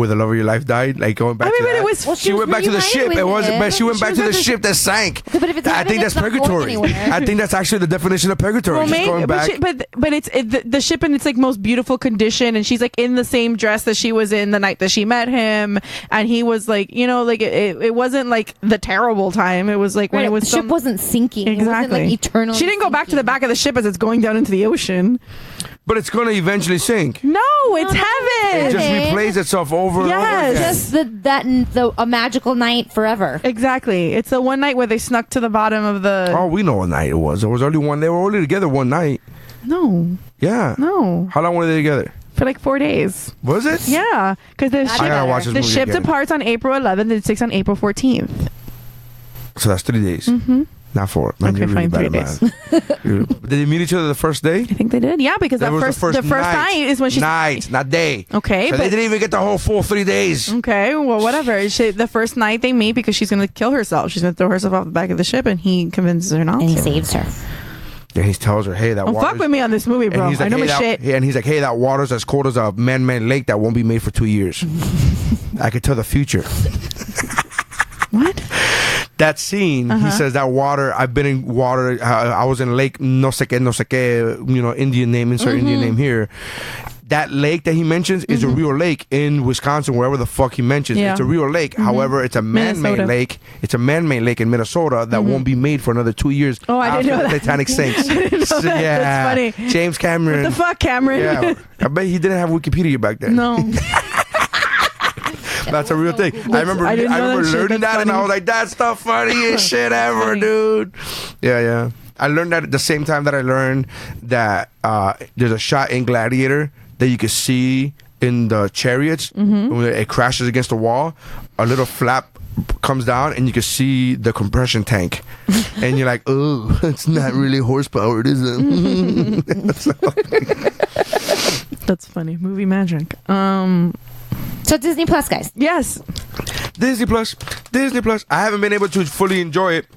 the love of your life died? Like going back. I mean, to that? It was. Well, she went back to the ship. It wasn't. But she went back to the ship that sank. But if it's I think that's purgatory. I think that's actually the definition of purgatory. Well, maybe, going back. but it's the ship in its like most beautiful condition, and she's like in the same dress that she was in the night that she met him, and he was like, you know, like it wasn't like the terrible time. It was like when it was. The ship wasn't sinking. Exactly. It wasn't like eternally. She didn't go back to the back of the ship as it's going down into the ocean. But it's going to eventually sink. No, it's heaven. It just replays itself over and over again. Just a magical night forever. Exactly. It's the one night where they snuck to the bottom of the... Oh, we know what night it was. There was only one. They were only together one night. No. Yeah. No. How long were they together? For like 4 days. Was it? Yeah. Because the ship departs on April 11th and it sinks on April 14th. So that's 3 days. Mm-hmm. Not 4. Man, okay, fine, 3 days. Did they meet each other the first day? I think they did. Yeah, because the first night is when she... Night, not day. Okay. So they didn't even get the whole full 3 days. Okay, well, whatever. The first night they meet because she's going to kill herself. She's going to throw herself off the back of the ship, and he convinces her not to. And he saves her. Yeah, he tells her, hey, that water... fuck with me on this movie, bro. Like, I know my shit. And he's like, hey, that water's as cold as a man-made lake that won't be made for 2 years. I could tell the future. What? that scene, he says that water, I've been in water, I was in lake no sé qué, you know, Indian name, insert Indian name here. That lake that he mentions is a real lake in Wisconsin, wherever the fuck he mentions. Yeah. It's a real lake. However, it's a man-made Minnesota. lake. It's a man-made lake in Minnesota that won't be made for another 2 years. Oh, I didn't know after that. the Titanic sinks. I didn't know that. Yeah. That's funny. James Cameron. What the fuck, Cameron? Yeah. I bet he didn't have Wikipedia back then. No. That's a real thing. I remember I didn't know that shit. learning That's that, and I funny. was like, that's the funniest shit ever, dude. Yeah. I learned that at the same time that I learned that there's a shot in Gladiator that you could see in the chariots when it crashes against the wall. A little flap comes down and you can see the compression tank, and you're like, oh, it's not really horsepower, is it? That's funny. Movie magic. So Disney Plus, guys. Yes. Disney Plus. I haven't been able to fully enjoy it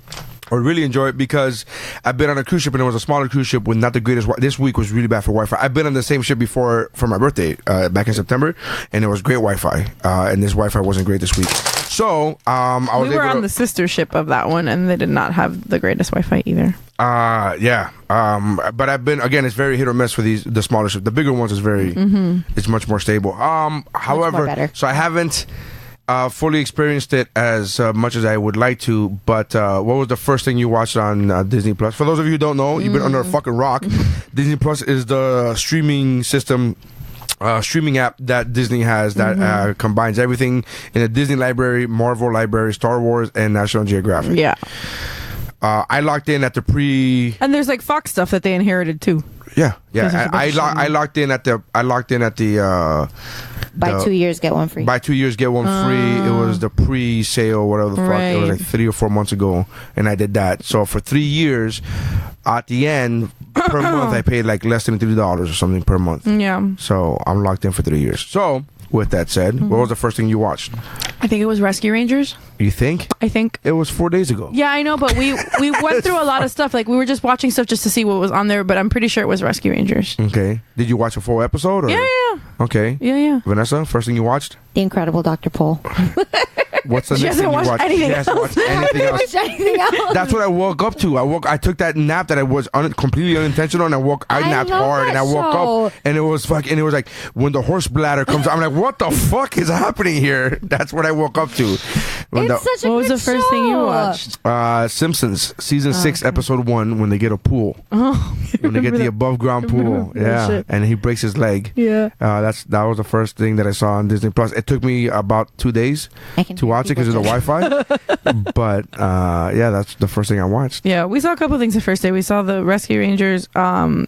or really enjoy it because I've been on a cruise ship and it was a smaller cruise ship with not the greatest. This week was really bad for Wi-Fi. I've been on the same ship before for my birthday back in September, and it was great Wi-Fi. And this Wi-Fi wasn't great this week. So I was We were able on the sister ship of that one, and they did not have the greatest Wi-Fi either. but I've been, again, it's very hit or miss for the smaller ships. The bigger ones is very it's much more stable. However, better. so I haven't fully experienced it as much as I would like to, but what was the first thing you watched on Disney Plus? For those of you who don't know, you've been under a fucking rock. Disney Plus is the streaming system, streaming app that Disney has that combines everything in the Disney library, Marvel library, Star Wars, and National Geographic. Yeah. I locked in at the pre. And there's like Fox stuff that they inherited too. Yeah. Because there's a bunch of I locked in at the. Buy 2 years, get one free. Buy 2 years, get one free. It was the pre-sale, whatever the fuck. It was Right. like 3 or 4 months ago, and I did that. So for 3 years, at the end per month, I paid like less than $3 or something per month. Yeah. So I'm locked in for 3 years. So with that said, what was the first thing you watched? I think it was Rescue Rangers. You think? I think. It was 4 days ago. Yeah, I know, but we went through a lot of stuff. Like we were just watching stuff just to see what was on there, but I'm pretty sure it was Rescue Rangers. Okay. Did you watch a full episode? Or? Yeah. Okay. Yeah. Vanessa, first thing you watched? The Incredible Dr. Pol. What's the She next hasn't thing you watched watched? anything She hasn't else. watched anything else. Anything else? That's what I woke up to. I took that nap that I was completely unintentional, and I napped love hard, that and I woke show. up, and it was like when the horse bladder comes. I'm like, what the fuck is happening here? That's what I woke up to. When It's such a What was good the first thing you show. watched? Simpsons season 6 episode 1 when they get a pool, when they get the above ground pool, that shit. and he breaks his leg. Yeah. That was the first thing that I saw on Disney Plus. It took me about 2 days to watch it because of the Wi-Fi. But that's the first thing I watched. Yeah, we saw a couple things the first day. We saw the Rescue Rangers.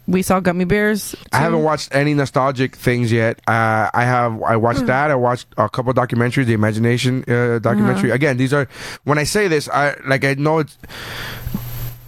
We saw Gummy Bears. I haven't watched any nostalgic things yet. I watched that. I watched a couple of documentaries, the Imagination documentary. Again, these are, when I say this, I know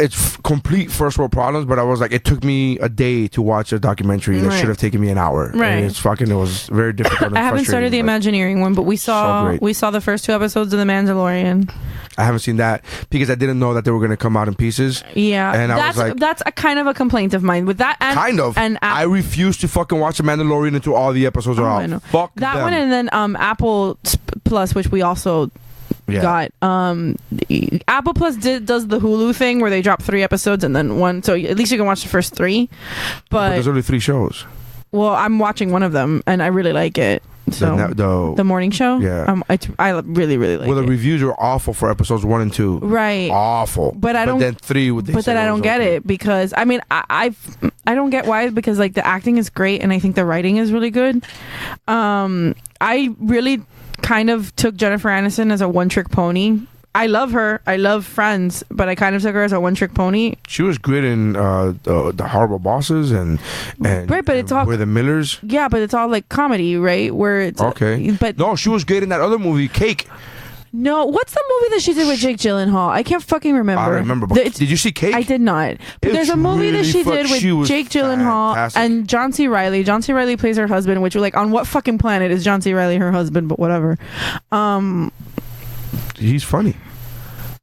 it's complete first world problems, but I was like, it took me a day to watch a documentary that Right. should have taken me an hour. Right. And it was very difficult. I haven't started the Imagineering one, but we saw great. the first 2 episodes of The Mandalorian. I haven't seen that because I didn't know that they were going to come out in pieces. Yeah, And I was like, that's a kind of a complaint of mine with that. And, kind of. And I refuse to fucking watch The Mandalorian until all the episodes are I out. know. Fuck that them. one, and then Apple Plus, which we also got. Apple Plus does the Hulu thing where they drop 3 episodes and then one, so at least you can watch the first 3. But there's only 3 shows. Well, I'm watching one of them and I really like it. So the morning show, yeah, I really like it. Well, the reviews are awful for episodes 1 and 2, right? Awful. But I don't. Then 3. But then I don't get it because I mean I don't get why, because like the acting is great and I think the writing is really good. I really kind of took Jennifer Aniston as a one-trick pony. I love her. I love Friends, but I kind of took her as a one-trick pony. She was great in the Horrible Bosses and right, but it's all We're the Millers. Yeah, but it's all like comedy, right? Where it's okay. But no, she was great in that other movie, Cake. No, what's the movie that she did with Jake Gyllenhaal? I can't fucking remember. I remember. But did you see Cake? I did not. But there's a movie that she did with Jake Gyllenhaal and John C. Reilly. John C. Reilly plays her husband, which, like, on what fucking planet is John C. Reilly her husband? But whatever. He's funny.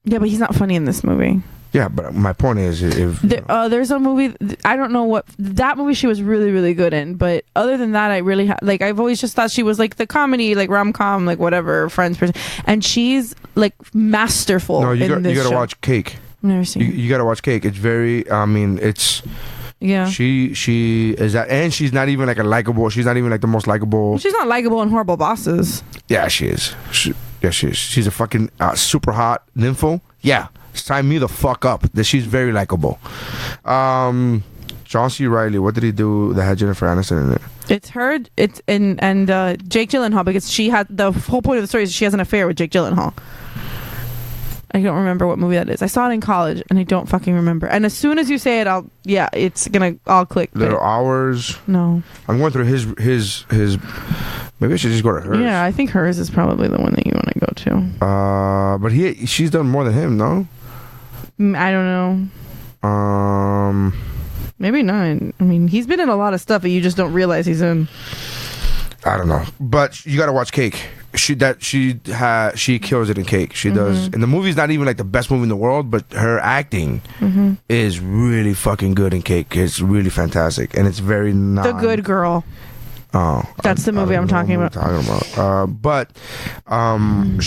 Yeah, but he's not funny in this movie. Yeah, but my point is, if there's a movie, I don't know what that movie she was really really good in, but other than that, I really like I've always just thought she was like the comedy, like rom-com, like whatever Friends person, and she's like masterful. No, you in gotta watch Cake. Never seen. You gotta watch Cake. It's very. I mean, it's. Yeah. She is that, and she's not even like a likable. She's not even like the most likable. She's not likable in Horrible Bosses. Yeah, she is. She is. She's a fucking super hot nympho. Yeah. Sign me the fuck up. That she's very likable. John C. Reilly, what did he do that had Jennifer Aniston in it? It's her. It's and Jake Gyllenhaal, because she had the whole point of the story is she has an affair with Jake Gyllenhaal. I don't remember what movie that is. I saw it in college and I don't fucking remember. And as soon as you say it, I'll click. Little Hours. No. I'm going through his. Maybe I should just go to hers. Yeah, I think hers is probably the one that you want to go to. But she's done more than him, no? I don't know. Maybe not. I mean, he's been in a lot of stuff that you just don't realize he's in. I don't know, but you gotta watch Cake. She kills it in Cake. She does, and the movie's not even like the best movie in the world, but her acting is really fucking good in Cake. It's really fantastic, and it's very The Good Girl. Oh, that's the movie I'm talking about.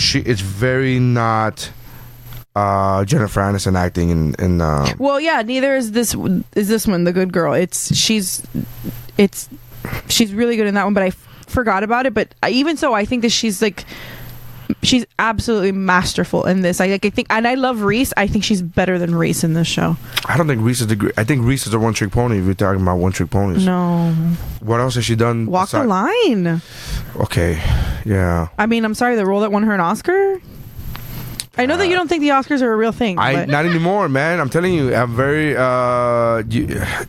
It's very not Jennifer Aniston acting in Well, yeah, neither is this one, The Good Girl. She's really good in that one, but I forgot about it. But even so, I think that she's absolutely masterful in this. I think, and I love Reese. I think she's better than Reese in this show. I don't think Reese is I think Reese is a one-trick pony. If you're talking about one-trick ponies, no. What else has she done? Walk the Line. Okay, yeah. I mean, I'm sorry, the role that won her an Oscar. I know that you don't think the Oscars are a real thing. Not anymore, man. I'm telling you, I'm very.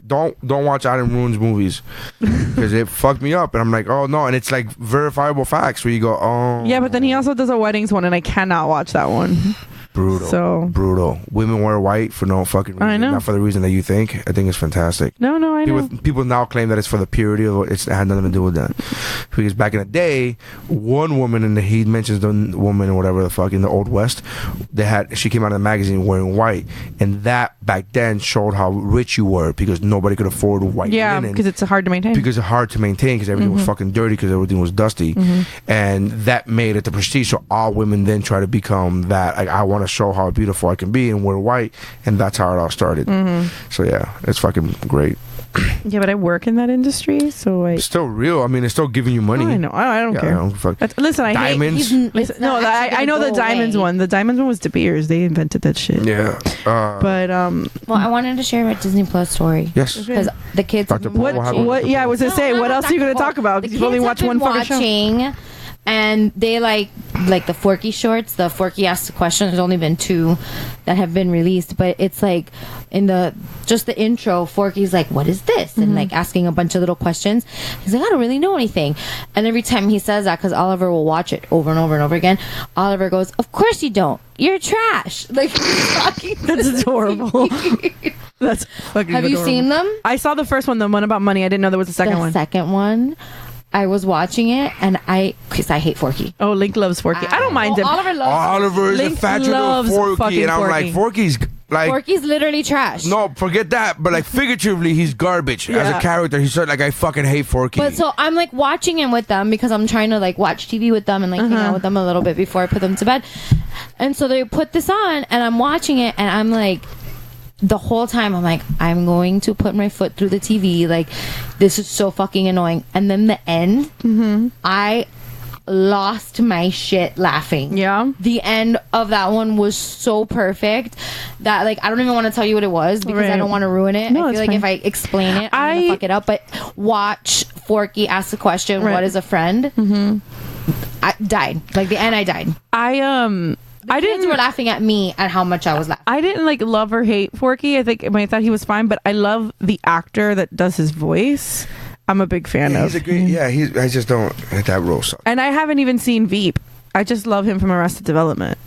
Don't watch Adam Roon's movies because it fucked me up, and I'm like, oh no, and it's like verifiable facts where you go, oh. Yeah, but then he also does a weddings one, and I cannot watch that one. Brutal. Women wear white for no fucking reason. I know. Not for the reason that you think. I think it's fantastic. No, I know. People now claim that it's for the purity of it. It had nothing to do with that. Because back in the day, one woman, and he mentions the woman or whatever the fuck in the Old West, she came out of the magazine wearing white, and that back then showed how rich you were because nobody could afford white linen. Yeah, because it's hard to maintain. Because it's hard to maintain because everything was fucking dirty because everything was dusty, and that made it the prestige. So all women then try to become that. Like, I want to show how beautiful I can be and wear white, and that's how it all started. So yeah, it's fucking great. Yeah, but I work in that industry, so it's still real. I mean, it's still giving you money. I know. I don't care. Listen, I diamonds. I know the diamonds one. The diamonds one was De Beers. They invented that shit. Yeah. But well, I wanted to share my Disney Plus story. Yes. Because the kids. What? Yeah, I was gonna say. What else are you gonna talk about? Because you've only watched one fucking show. And they like the Forky shorts. The Forky Asks the Question. There's only been 2 that have been released, but it's like in the intro, Forky's like, "What is this?" and like asking a bunch of little questions. He's like, "I don't really know anything." And every time he says that, because Oliver will watch it over and over and over again, Oliver goes, "Of course you don't. You're trash." Like, that's adorable. That's fucking. Have you seen them? I saw the first one, the one about money. I didn't know there was a second one. The second one. I was watching it, and because I hate Forky. Oh, Link loves Forky. I don't mind him. Oliver is a fat little Forky, and I'm like, Forky's literally trash. No, forget that. But like figuratively, he's garbage as a character. He's like, I fucking hate Forky. But so I'm like watching him with them because I'm trying to like watch TV with them and like hang out with them a little bit before I put them to bed. And so they put this on, and I'm watching it, and I'm like. The whole time I'm like, I'm going to put my foot through the TV. Like, this is so fucking annoying. And then the end, I lost my shit laughing. Yeah. The end of that one was so perfect that like I don't even want to tell you what it was because I don't want to ruin it. No, I feel like if I explain it, I'm gonna fuck it up. But watch Forky Ask the Question, what is a friend? I died. Like the end, I died. The kids were laughing at me at how much I was laughing. I didn't like love or hate Forky. I thought he was fine, but I love the actor that does his voice. I'm a big fan of. He's a great. Yeah, I just don't hit that role. So. And I haven't even seen Veep. I just love him from Arrested Development.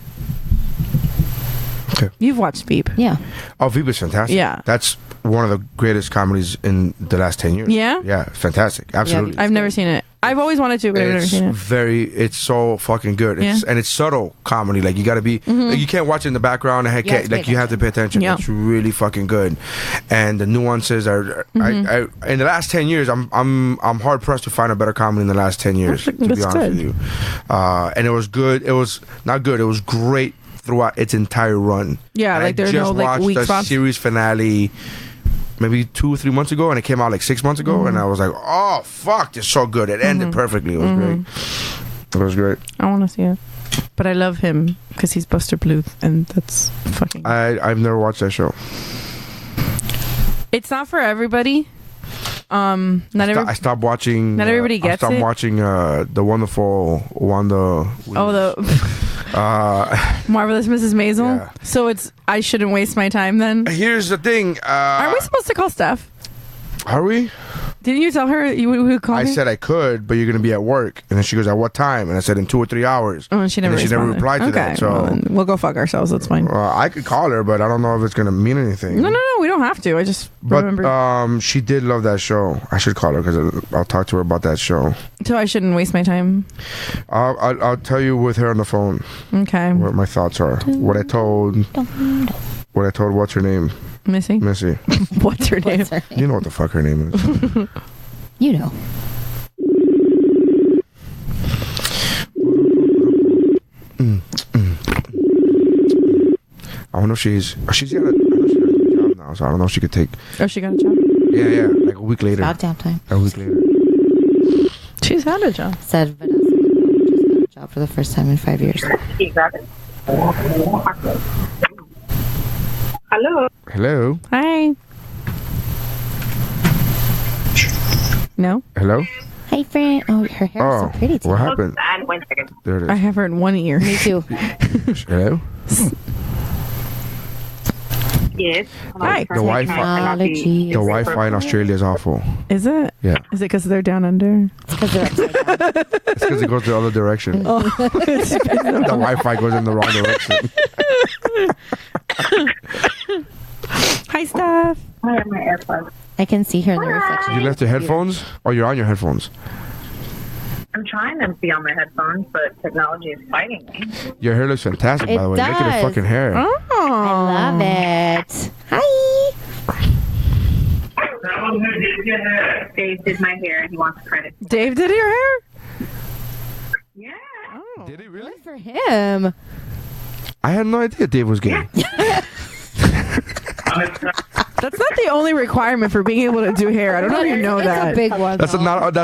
Okay. You've watched Veep. Yeah. Oh, Veep is fantastic. Yeah. That's one of the greatest comedies in the last 10 years. Yeah? Yeah, fantastic. Absolutely. I've never seen it. I've always wanted to, but I've never seen it. It's so fucking good. And it's subtle comedy. Like, you got to be, like, you can't watch it in the background. And you have to pay attention. Yeah. It's really fucking good. And the nuances are, I in the last 10 years, I'm hard pressed to find a better comedy in the last 10 years, to be honest with you. And it was good. It was not good. It was great throughout its entire run. Yeah, and like there's no like weak spots. I just watched the spots. series finale maybe 2 or 3 months ago, and it came out like 6 months ago, and I was like, oh fuck, it's so good. It ended perfectly. It was great. It was great. I want to see it, but I love him because he's Buster Bluth, and that's fucking. I've never watched that show. It's not for everybody. I stopped watching. Not everybody gets I stopped it. watching the wonderful Wanda. Marvelous Mrs. Maisel. Yeah. So I shouldn't waste my time then. Here's the thing. Are we supposed to call Steph? Are we? Didn't you tell her you would call I me? said I could, but you're gonna be at work. And then she goes, "At what time?" And I said, "In 2 or 3 hours." Oh, and she never replied to that. So well, then we'll go fuck ourselves. That's fine. I could call her, but I don't know if it's gonna mean anything. No, we don't have to. I just remember. But she did love that show. I should call her because I'll talk to her about that show. So I shouldn't waste my time. I'll tell you with her on the phone. Okay. What my thoughts are. What I told. What's her name? Missy. What's her name? You know what the fuck her name is. You know. I don't know if she's got a job now, so I don't know if she could take. Oh, she got a job? Yeah, like a week later. About damn time. A week later. She's had a job. Said Vanessa just got a job for the first time in 5 years. Hello. Hi. No? Hello. Hey, friend. Oh, her hair is so pretty today. What happened? There it is. I have her in one ear. Me too. Hello. Yes. Hi. The Wi-Fi in Australia is awful. Is it? Yeah. Is it because they're down under? It's because they're upside down. It's because it goes the other direction. The Wi-Fi goes in the wrong direction. Hi, Steph. I have my AirPods. I can see her in the reflection. You left your headphones, or you're on your headphones? I'm trying to be on my headphones, but technology is fighting me. Your hair looks fantastic, by the way. Look at does. your fucking hair. Oh. I love it. Hi. Dave did my hair and he wants credit. Dave did your hair? Yeah. Oh. Did he really? Good for him. I had no idea Dave was gay. That's not the only requirement for being able to do hair. I don't know if you know It's that. a big one. That's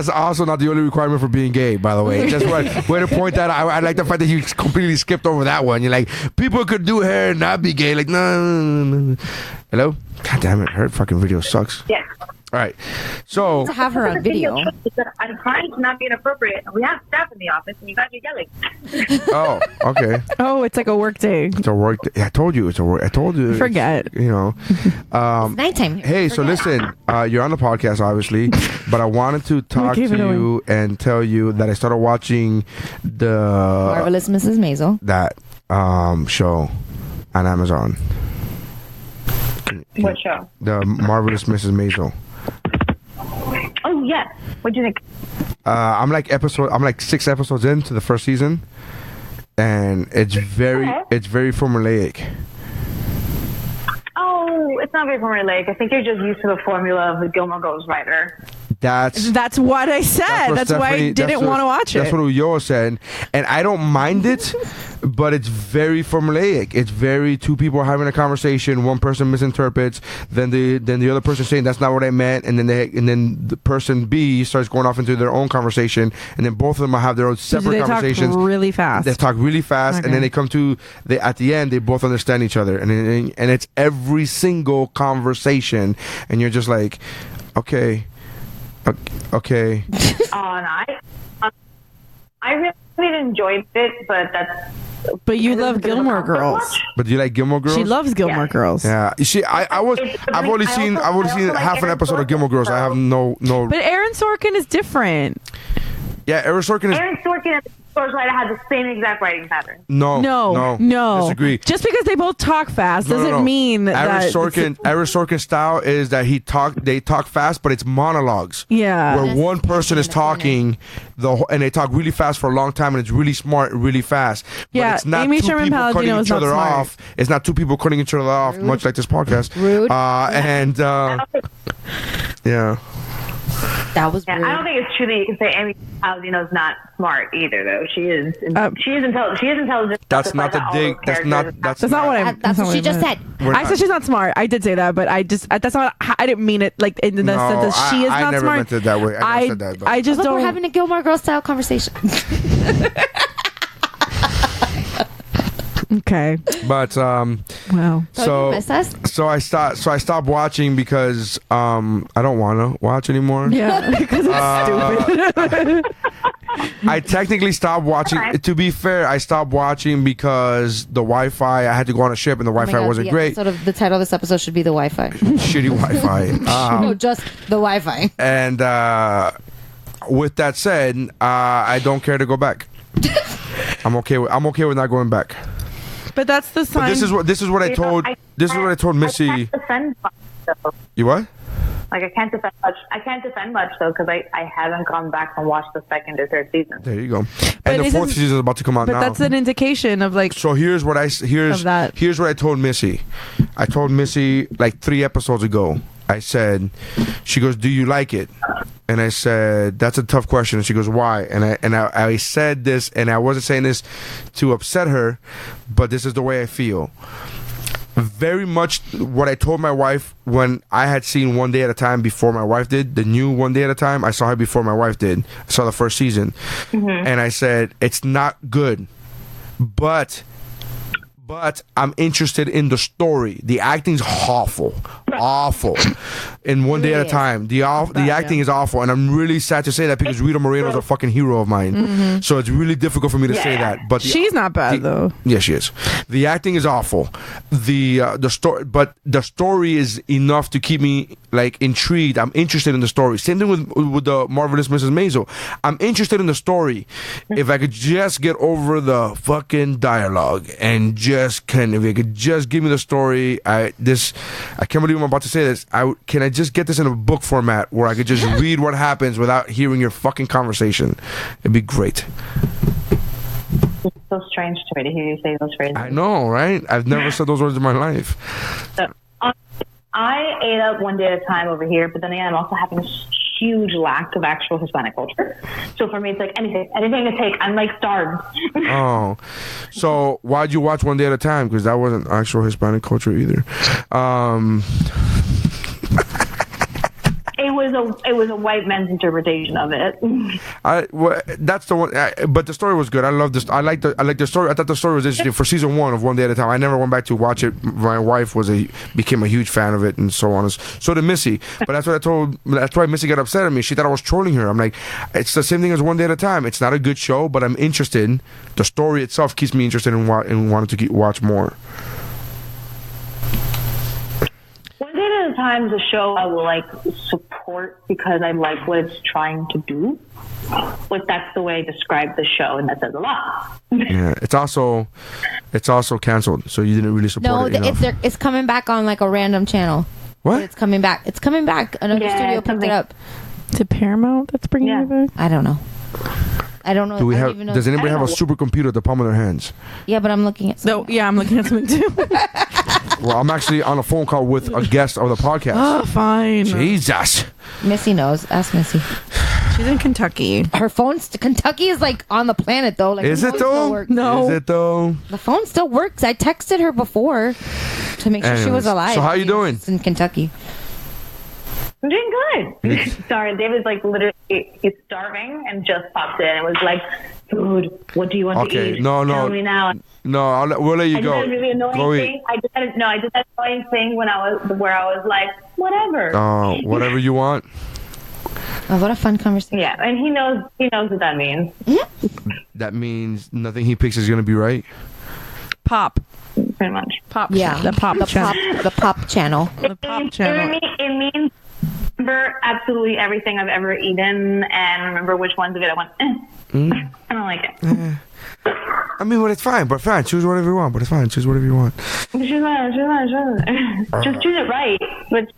also not the only requirement for being gay, by the way. Just way to point that out. I like the fact that you completely skipped over that one. You're like, people could do hair and not be gay. Like, no. Hello? God damn it. Her fucking video sucks. Yeah. All right. So To have her on video. I'm trying to not be inappropriate. We have staff in the office and you guys are yelling. Oh, okay. Oh, it's like a work day. It's a work. I told you it's a work. I told you. Forget. You know. It's nighttime here. Hey, so listen. You're on the podcast, obviously, but I wanted to talk to you and tell you that I started watching the Marvelous Mrs. Maisel. that show on Amazon. What show? The Marvelous Mrs. Maisel. Oh, yes. What do you think? I'm like 6 episodes into the first season, and it's very formulaic. Oh, it's not very formulaic. I think you're just used to the formula of the Gilmore Girls writer. That's what I said. That's why I didn't want to watch it. That's what Yo said, and I don't mind it, but it's very formulaic. It's very two people having a conversation. One person misinterprets, then the other person saying that's not what I meant, and then the person B starts going off into their own conversation, and then both of them have their own separate conversations. Talk really fast. They talk really fast, and then they come to at the end they both understand each other, and it's every single conversation, and you're just like, okay. Okay. I really enjoyed it, but that's. But you love Gilmore Girls. But do you like Gilmore Girls? She loves Gilmore Girls. Yeah. You see, I've only seen half an episode of Gilmore Girls. I have no. But Aaron Sorkin is different. Yeah, Aaron Sorkin is. Aaron Sorkin and George Wright had the same exact writing pattern. No. Disagree. Just because they both talk fast doesn't mean Aaron that Sorkin's style is that they talk fast, but it's monologues. Yeah. Where one person is talking and they talk really fast for a long time, and it's really smart and really fast. But Yeah, it's not Amy two Sherman people Palladino cutting is each not other smart. off. It's not two people cutting each other off, much like this podcast. Rude. Yeah. That was Yeah, rude. I don't think it's true that you can say Amy Palladino's not smart either, though. She is. She is intelligent. She is intelligent. That's not the dig. That's not what I. That's what she just said. I said she's not smart. I did say that, but that's not. I didn't mean it like in the sense that she is I not never smart. meant it that way. I never said that. But. I just Look, don't. we're having a Gilmore Girls style conversation. Okay. But wow. So you miss us? So I stopped watching because I don't want to watch anymore. Yeah, because it's stupid. I technically stopped watching. To be fair, I stopped watching because the Wi-Fi. I had to go on a ship, and the Wi-Fi wasn't great. Sort of the title of this episode should be the Wi-Fi. Shitty Wi-Fi. No, just the Wi-Fi. And with that said, I don't care to go back. I'm okay with not going back. But that's the sign. But this is what I told Missy. I can't defend much, though. You what? Like I can't defend much. I can't defend much though because I haven't gone back and watched the second or third season. There you go. And the fourth season is about to come out now. But that's an indication of like. So here's what I told Missy. I told Missy like 3 episodes ago. I said, she goes, "Do you like it?" And I said, "That's a tough question." And she goes, "Why?" And I said this, and I wasn't saying this to upset her, but this is the way I feel. Very much what I told my wife when I had seen One Day at a Time before my wife did. The new One Day at a Time, I saw her before my wife did. I saw the first season. And I said, it's not good, but I'm interested in the story. The acting's awful. In One Day at a Time, the acting is awful, and I'm really sad to say that because Rita Moreno's a fucking hero of mine. So it's really difficult for me to say that. But she's not bad though. Yeah, she is. The acting is awful. The story is enough to keep me like intrigued. I'm interested in the story. Same thing with the Marvelous Mrs. Maisel. I'm interested in the story. If I could just get over the fucking dialogue and if you could just give me the story, I can't believe I'm about to say this. Can I just get this in a book format where I could just read what happens without hearing your fucking conversation? It'd be great. It's so strange to me to hear you say those phrases. I know, right? I've never said those words in my life. So, I ate up One Day at a Time over here, but then again, I'm also having a huge lack of actual Hispanic culture. So for me, it's like anything to take. I'm like starved. Oh, so why'd you watch One Day at a Time? Because that wasn't actual Hispanic culture either. It was a white man's interpretation of it. That's the one. But the story was good. I love this. I like the story. I thought the story was interesting for season 1 of One Day at a Time. I never went back to watch it. My wife became a huge fan of it, and so on. So did Missy. But that's why Missy got upset at me. She thought I was trolling her. I'm like, it's the same thing as One Day at a Time. It's not a good show, but I'm interested. The story itself keeps me interested in wanting to watch more. One Day at a Time is a show I will like support because I like what it's trying to do. Like that's the way I describe the show, and that says a lot. Yeah, it's also canceled, so you didn't really support it. No, it's coming back on like a random channel. What? It's coming back. Another studio picked it up. Is it Paramount that's bringing it back? I don't know. Does anybody have a supercomputer at the palm of their hands? Yeah, but I'm looking at something. No, yeah, I'm looking at something too. Well, I'm actually on a phone call with a guest of the podcast. Oh, fine. Jesus. Missy knows. Ask Missy. She's in Kentucky. Her phone's Kentucky is like on the planet though. Like, is it though? No. Is it though? The phone still works. I texted her before to make sure she was alive. So how you doing? She's in Kentucky. I'm doing good. Sorry, David's like literally he's starving and just popped in and was like, "Dude, what do you want to eat? No. Tell me now." No, we'll let you go. I just had a really annoying thing. I just had an annoying thing where I was like, whatever. Oh, whatever you want. Oh, what a fun conversation. Yeah, and he knows what that means. That means nothing he picks is gonna be right. Pop. Pretty much. Pop. Yeah. The pop channel. The pop channel. The pop channel. It means remember absolutely everything I've ever eaten and remember which ones of it I went, I don't like it. I mean, but it's fine. But fine, choose whatever you want. But it's fine, choose whatever you want. Just choose it right. But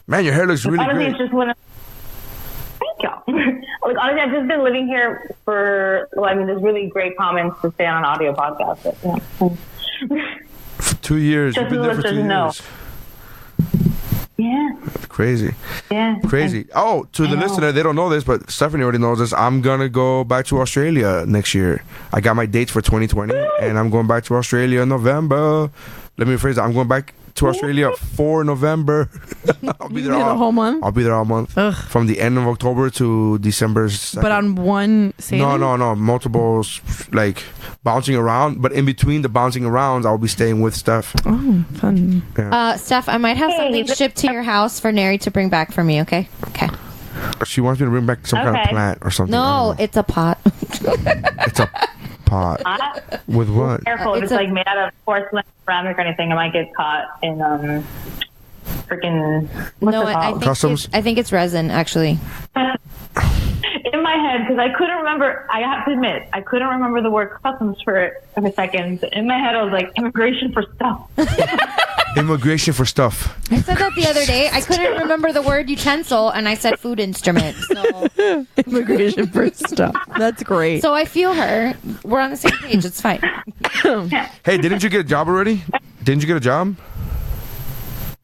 Man, your hair looks really honestly, great. it's just one of. Thank y'all. Like, honestly, I've just been living here for, there's really great comments to say on an audio podcast. But, yeah. For 2 years. You've Just been there for 2 listeners know. years. Yeah. Crazy. Yeah. Crazy. Oh, to the listener, they don't know this, but Stephanie already knows this. I'm going to go back to Australia next year. I got my dates for 2020, and I'm going back to Australia in November. Let me rephrase that. I'm going back to Australia for November. I'll be there the whole month? I'll be there all month. Ugh. From the end of October to December 2nd. But on one sailing? No. Multiple, like, bouncing around. But in between the bouncing arounds, I'll be staying with Steph. Oh, fun. Steph, I might have something shipped to your house for Neri to bring back for me, okay? Okay. She wants me to bring back some kind of plant or something. No, it's a pot. It's a pot. With what? Careful, if it's like made out of porcelain, ceramic, or anything, it might get caught in freaking. No, I think it's resin, actually. In my head, because I couldn't remember. I have to admit, I couldn't remember the word customs for a second. In my head, I was like, immigration for stuff. Immigration for stuff. I said that the other day. I couldn't remember the word utensil, and I said food instrument. So. Immigration for stuff. That's great. So I feel her. We're on the same page. It's fine. Hey, didn't you get a job already? Didn't you get a job?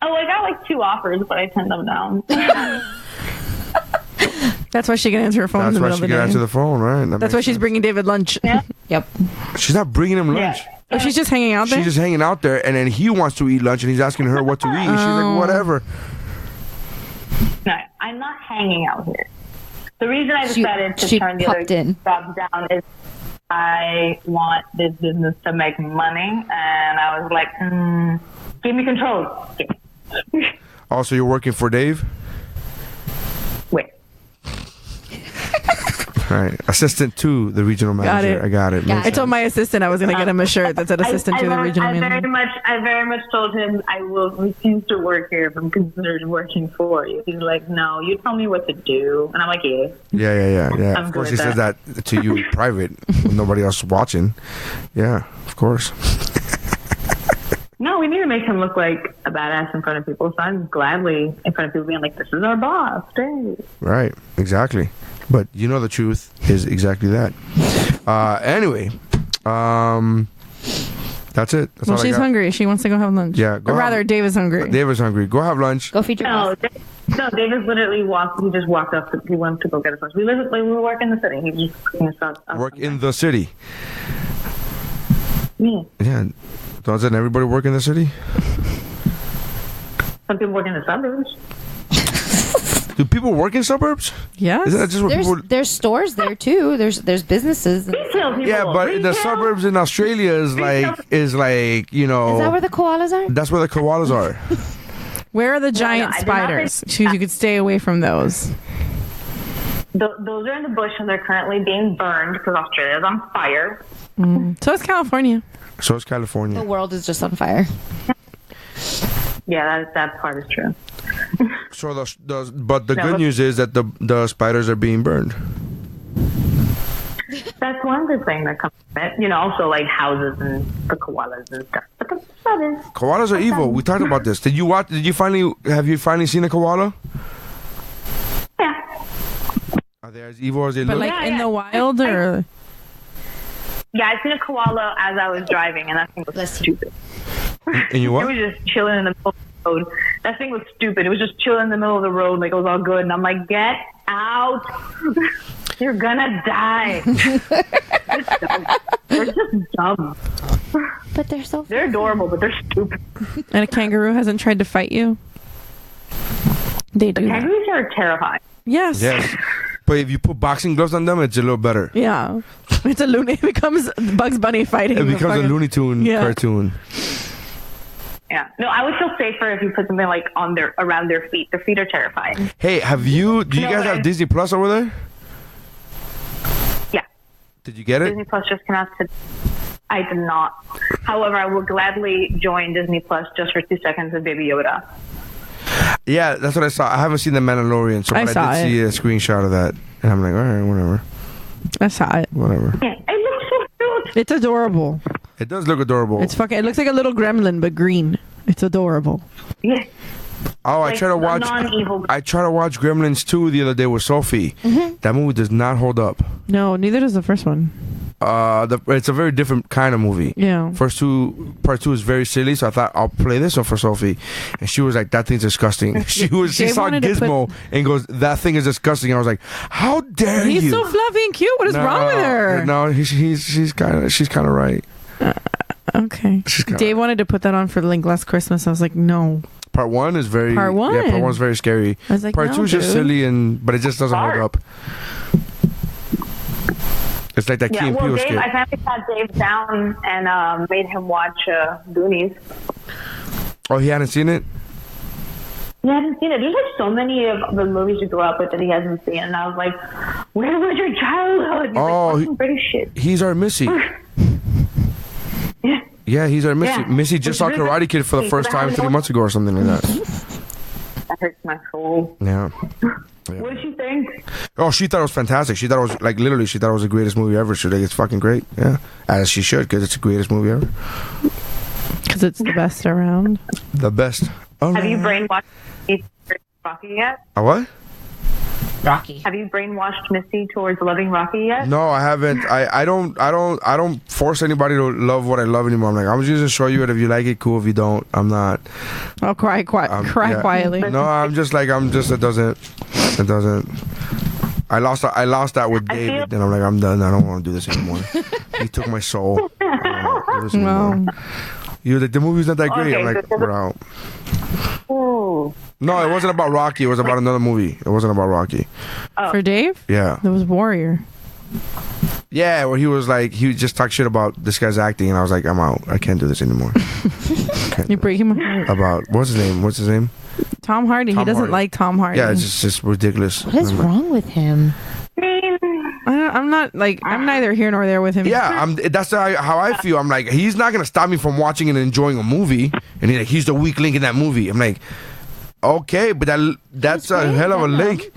Oh, I got like 2 offers, but I turned them down. That's why she can answer her phone in That's the why middle she of the can day. answer the phone, right? That's why she's bringing David lunch. Yeah. Yep. She's not bringing him lunch. Oh, she's just hanging out there? She's just hanging out there, and then he wants to eat lunch, and he's asking her what to eat. She's like, whatever. No, I'm not hanging out here. The reason I decided to turn the other jobs down is I want this business to make money, and I was like, give me control. Also, you're working for Dave? Wait. All right. Assistant to the regional manager. I got it. I told my assistant I was going to get him a shirt that said assistant to the regional manager. I very much told him I will refuse to work here if I'm considered working for you. He's like, no, you tell me what to do. And I'm like, yeah. Yeah. Of course, he says that to you in private with nobody else watching. Yeah, of course. No, we need to make him look like a badass in front of people. So I'm gladly in front of people being like, this is our boss, Dave. Right, exactly. But you know the truth is exactly that. Anyway, that's it. That's Well, all she's hungry. She wants to go have lunch. Yeah. Or rather, Dave is hungry. Dave is hungry. Go have lunch. Go feed your boss. No, David literally he just walked up. He went to go get us lunch. We work in the city. He just cooking us up. Work in the city. Yeah. Doesn't everybody work in the city? Some people work in the suburbs. Do people work in suburbs? Yeah. Isn't that just where people... There's stores there too. There's businesses. Yeah, but in the suburbs in Australia is like you know. Is that where the koalas are? That's where the koalas are. Where are the giant spiders? You could stay away from those. Those are in the bush and they're currently being burned because Australia's on fire. So is California. So is California. The world is just on fire. Yeah, that part is true. So but the good news is that the spiders are being burned. That's one good thing that comes from it. You know, also like houses and the koalas and stuff. But the spiders. Koalas are evil. We talked about this. Have you finally seen a koala? Yeah. Are they as evil as they But look? like in the wild or? Yeah, I seen a koala as I was driving, and that thing was stupid. And you what? It was just chilling in the middle of the road. That thing was stupid. It was just chilling in the middle of the road like it was all good. And I'm like, get out. You're gonna die. They're just dumb. But they're so They're adorable, but they're stupid. And a kangaroo hasn't tried to fight you? They do. Kangaroos are terrifying. Yes. But if you put boxing gloves on them, it's a little better. Yeah. It's a It becomes Bugs Bunny fighting. It becomes a Looney Tune cartoon. Yeah. No, I would feel safer if you put something like around their feet. Their feet are terrifying. Hey, do you guys have Disney Plus over there? Yeah. Did you get it? Disney Plus just came out today. I did not. However, I will gladly join Disney Plus just for 2 seconds with Baby Yoda. Yeah, that's what I saw. I haven't seen The Mandalorian, so but I did see a screenshot of that. And I'm like, all right, whatever. I saw it. Whatever. It looks so cute. It's adorable. It does look adorable. It looks like a little gremlin, but green. It's adorable. Yeah. Oh, Like I tried to watch. non-evil. I tried to watch Gremlins 2 the other day with Sophie. That movie does not hold up. No, neither does the first one. It's a very different kind of movie. Yeah. Part two is very silly, so I thought I'll play this one for Sophie, and she was like, "That thing's disgusting." She saw Gizmo and goes, "That thing is disgusting." I was like, "How dare you?" He's so fluffy and cute. What is wrong with her? No, she's kind of right. Okay. Dave wanted to put that on for last Christmas. I was like, no. Part 1 is very. Part 1. Yeah, part 1 is very scary. I was like, part 2 is just silly but it just doesn't hold up. It's like that Key and Peele skit. I finally sat Dave down and made him watch Goonies. Oh, he hadn't seen it? He hasn't seen it. There's like so many of the movies you grew up with that he hasn't seen. And I was like, where was your childhood? He's like, British shit. He's our Missy. Yeah, he's our Missy. Yeah. Missy just saw Karate Kid for the first time 3 months ago or something like that. That hurts my soul. Yeah. What did she think? Oh, she thought it was fantastic. She thought it was, like, literally, she thought it was the greatest movie ever. She's like, it's fucking great. Yeah. As she should, because it's the greatest movie ever. Because it's the best around. The best. Oh, Have you brainwashed Rocky yet? A what? Rocky. Have you brainwashed Missy towards loving Rocky yet? No, I haven't. I don't force anybody to love what I love anymore. I'm like, I'm just gonna show you it. If you like it, cool. If you don't, I'm not. I'll cry quietly. No, it doesn't. I lost that with David, and I'm like, I'm done. I don't want to do this anymore. He took my soul. I don't want to do this anymore. You're like, the movie's not that great. Okay, I'm like, we're out. Ooh. No, it wasn't about Rocky. It was about another movie. It wasn't about Rocky. Oh. For Dave? Yeah. It was Warrior. Yeah, where he was like, he just talked shit about this guy's acting, and I was like, I'm out. I can't do this anymore. You're breaking my heart. About, what's his name? Tom Hardy. He doesn't like Tom Hardy. Yeah, it's just ridiculous. What is wrong with him? I'm not like, I'm neither here nor there with him. Yeah, that's how I feel. I'm like, he's not gonna stop me from watching and enjoying a movie, and he's the weak link in that movie. I'm like, okay, but that's a hell of a link.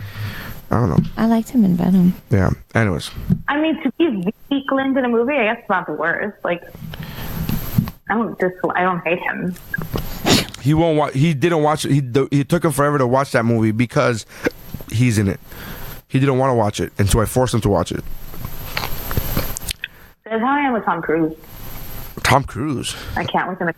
I don't know. I liked him in Venom. Yeah. Anyways. I mean, to be weak linked in a movie, I guess it's not the worst. Like, I don't hate him. He won't watch. He didn't watch it. He took him forever to watch that movie because he's in it. He didn't want to watch it, and so I forced him to watch it. That's how I am with Tom Cruise. Tom Cruise. I can't with him.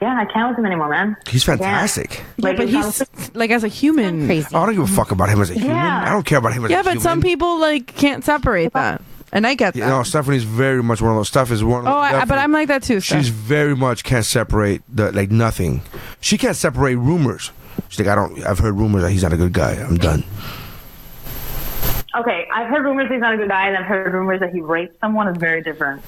Yeah, I can't with him anymore, man. He's fantastic. Yeah, but he's like as a human. Crazy. I don't give a fuck about him as a human. I don't care about him as a human. Yeah, but some people like can't separate that, and I get that. No, Stephanie's very much one of those. Steph is one of those. But I'm like that too. Steph. She's very much can't separate nothing. She can't separate rumors. She's like, I've heard rumors that he's not a good guy. I'm done. Okay, I've heard rumors he's not a good guy, and I've heard rumors that he raped someone. Is very different.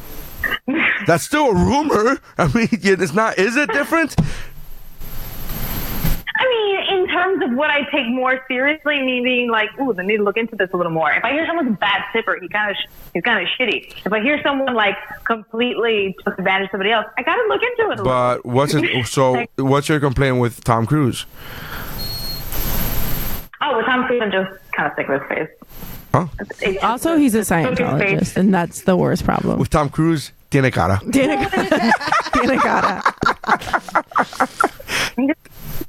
That's still a rumor. I mean, it's not. Is it different? I mean, in terms of what I take more seriously, me being like, ooh, I need to look into this a little more. If I hear someone's a bad tipper, he's kind of shitty. If I hear someone like completely took advantage of somebody else, I gotta look into it. But what's your complaint with Tom Cruise? Oh, with Tom Cruise, I'm just kind of sick of his face. Huh? Also, he's a Scientologist, and that's the worst problem. With Tom Cruise, tiene cara. Tiene cara. I'm just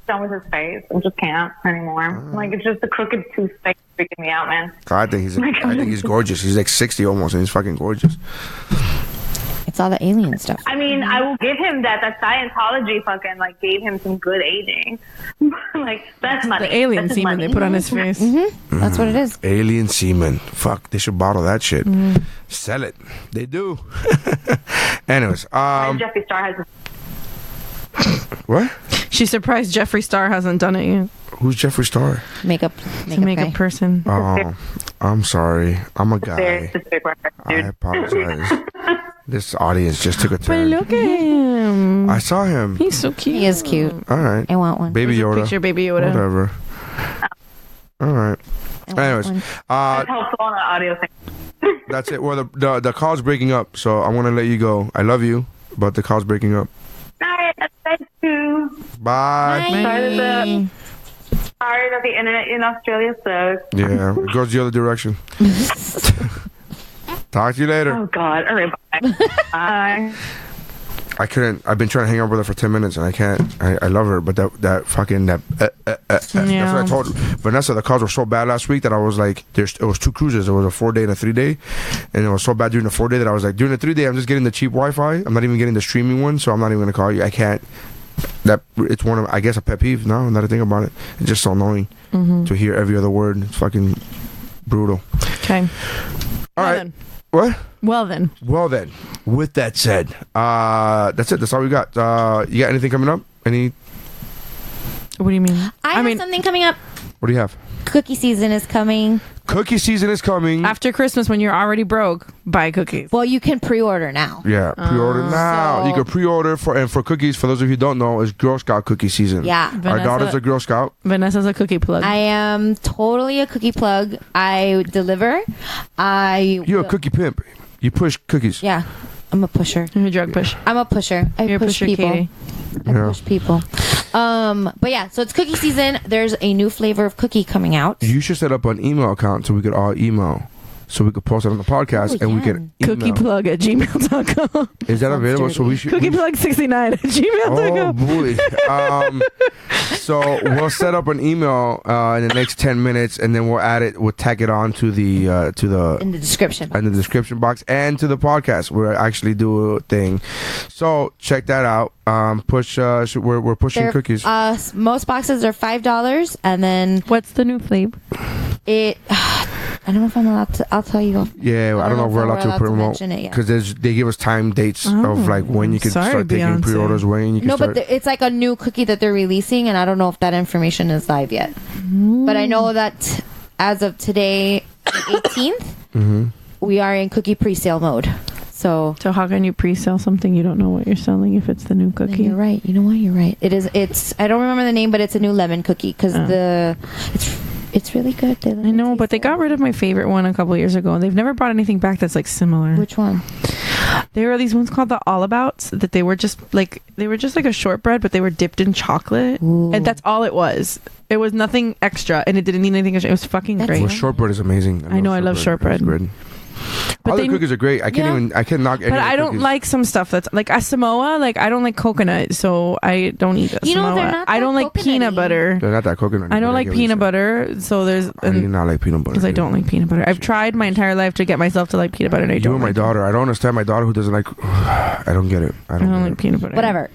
done with his face. I just can't anymore. Like, it's just the crooked tooth face freaking me out, man. I think he's gorgeous. He's like 60 almost, and he's fucking gorgeous. It's all the alien stuff. I mean, I will give him that Scientology fucking like gave him some good aging. Like, that's money. The alien semen they put on his face. Mm-hmm. That's what it is. Alien semen. Fuck, they should bottle that shit. Sell it. They do. Anyways, Jeffree Star has. What? She's surprised Jeffree Star hasn't done it yet. Who's Jeffree Star? Makeup person. Oh, I'm sorry. I'm a guy. I apologize. This audience just took a turn. But look at him. I saw him. He's so cute. He is cute. All right. I want one. Baby Yoda. Picture Baby Yoda. Whatever. All right. Anyways, That's helpful on the audio thing. That's it. Well, the call's breaking up, so I'm gonna let you go. I love you, but the call's breaking up. All right. Thank you. Bye. Bye. sorry that the internet in Australia sucks. Yeah, it goes the other direction. Talk to you later. Oh, God. All right, bye. Bye. I couldn't. I've been trying to hang out with her for 10 minutes and I can't. I love her, but that's what I told Vanessa. The calls were so bad last week that I was like, it was 2 cruises. It was a 4-day and a 3-day, and it was so bad during the 4-day that I was like, during the 3-day, I'm just getting the cheap Wi-Fi. I'm not even getting the streaming one, so I'm not even gonna call you. I can't. It's one of, I guess, a pet peeve. Now that I think about it, it's just so annoying to hear every other word. It's fucking brutal. Okay. All right. Then. What? Well then. With that said, that's it. That's all we got. You got anything coming up? What do you mean? I have something coming up. What do you have? Cookie season is coming. Cookie season is coming. After Christmas, when you're already broke, buy cookies. Well, you can pre-order now. Yeah, pre-order now. You can pre-order for cookies. For those of you who don't know, it's Girl Scout cookie season. Yeah. Our daughter's a Girl Scout. Vanessa's a cookie plug. I am totally a cookie plug. I deliver. You're a cookie pimp. You push cookies. Yeah. I'm a pusher. You're a drug push. I'm a pusher. You're push a pusher, people. Katie. I push people. But yeah, so it's cookie season. There's a new flavor of cookie coming out. You should set up an email account so we could all email. So we could post it on the podcast and we can email. Cookieplug@gmail.com. Is that available? So we should. Cookieplug69@gmail.com. Oh boy. So we'll set up an email in the next 10 minutes, and then we'll add it. We'll tag it on to the in the description box and to the podcast. We'll actually do a thing. So check that out. We're pushing cookies. Most boxes are $5, and then what's the new flavor? I don't know if I'm allowed to. I'll tell you. Yeah, I don't know if we're allowed to promote because they give us time dates of like when you can start taking pre-orders, when you can start. But it's like a new cookie that they're releasing, and I don't know if that information is live yet. But I know that as of today, the 18th, we are in cookie pre-sale mode. So how can you pre-sell something you don't know what you're selling if it's the new cookie? You're right. You know what? You're right. It's. I don't remember the name, but it's a new lemon cookie because it's really good. I know, but they got rid of my favorite one a couple years ago, and they've never brought anything back that's like similar. Which one? There are these ones called the All Abouts that they were just like a shortbread, but they were dipped in chocolate, and that's all it was. It was nothing extra, and it didn't need anything extra. It was fucking great. Well, shortbread is amazing. I love shortbread. But other cookies are great. I can't knock any. But I don't like some stuff that's like a Samoa. Like I don't like coconut, so I don't eat a Samoa. They're not I don't like peanut butter. They're not that coconut. I don't like peanut butter, so there's. I do not like peanut butter because I don't like peanut butter. I've tried my entire life to get myself to like peanut butter, and I don't. You and my daughter. I don't understand my daughter who doesn't like. I don't get it. I don't like peanut butter. Whatever.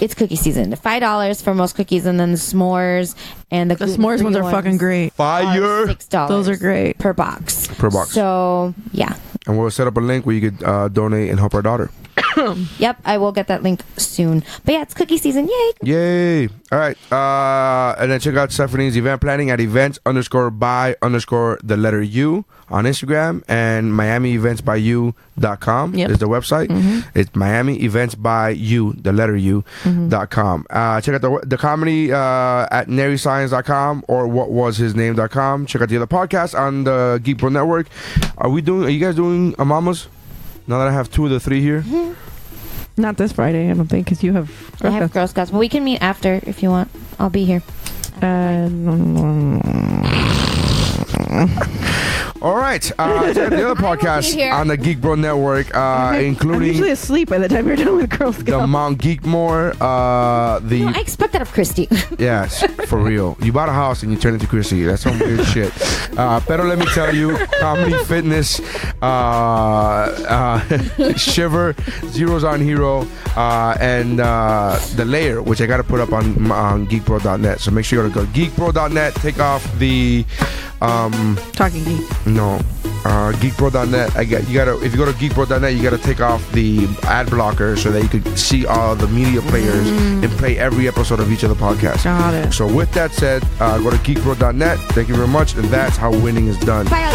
It's cookie season. $5 for most cookies, and then the s'mores and the s'mores ones are fucking great. Fire. $6. Those are great per box. So yeah. And we'll set up a link where you could donate and help our daughter. Yep, I will get that link soon. But yeah, it's cookie season. Yay. All right. And then check out Stephanie's event planning at events_by_the letter U on Instagram, and MiamiEventsByYou.com is the website. It's MiamiEventsByYou, the letter U.com. Check out the comedy at NaryScience.com or whatwashisname.com. Check out the other podcasts on the WUBro Network. Are you guys doing Amamas? Now that I have 2 of the 3 here. Not this Friday, I don't think, because you have I have Girl Scouts. But we can meet after if you want. I'll be here. All right. Check out the other podcast on the WUBro Network, including. I'm usually asleep by the time you're done with Girl Scouts. The Mount Geekmore. I expect that of Christy. Yes, for real. You bought a house and you turned into Christy. That's some weird shit. Pero let me tell you, Comedy Fitness, Shiver, Zeros on Hero, and The Layer, which I got to put up on geekbro.net. So make sure you go to geekbro.net, take off the Talking Geek. No. Geekbro.net. If you go to geekbro.net, you gotta take off the ad blocker so that you can see all the media players and play every episode of each of the podcasts. Got it. So with that said, go to geekbro.net. Thank you very much, and that's how winning is done. Bye.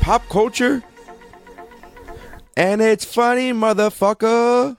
pop culture. And it's funny, motherfucker.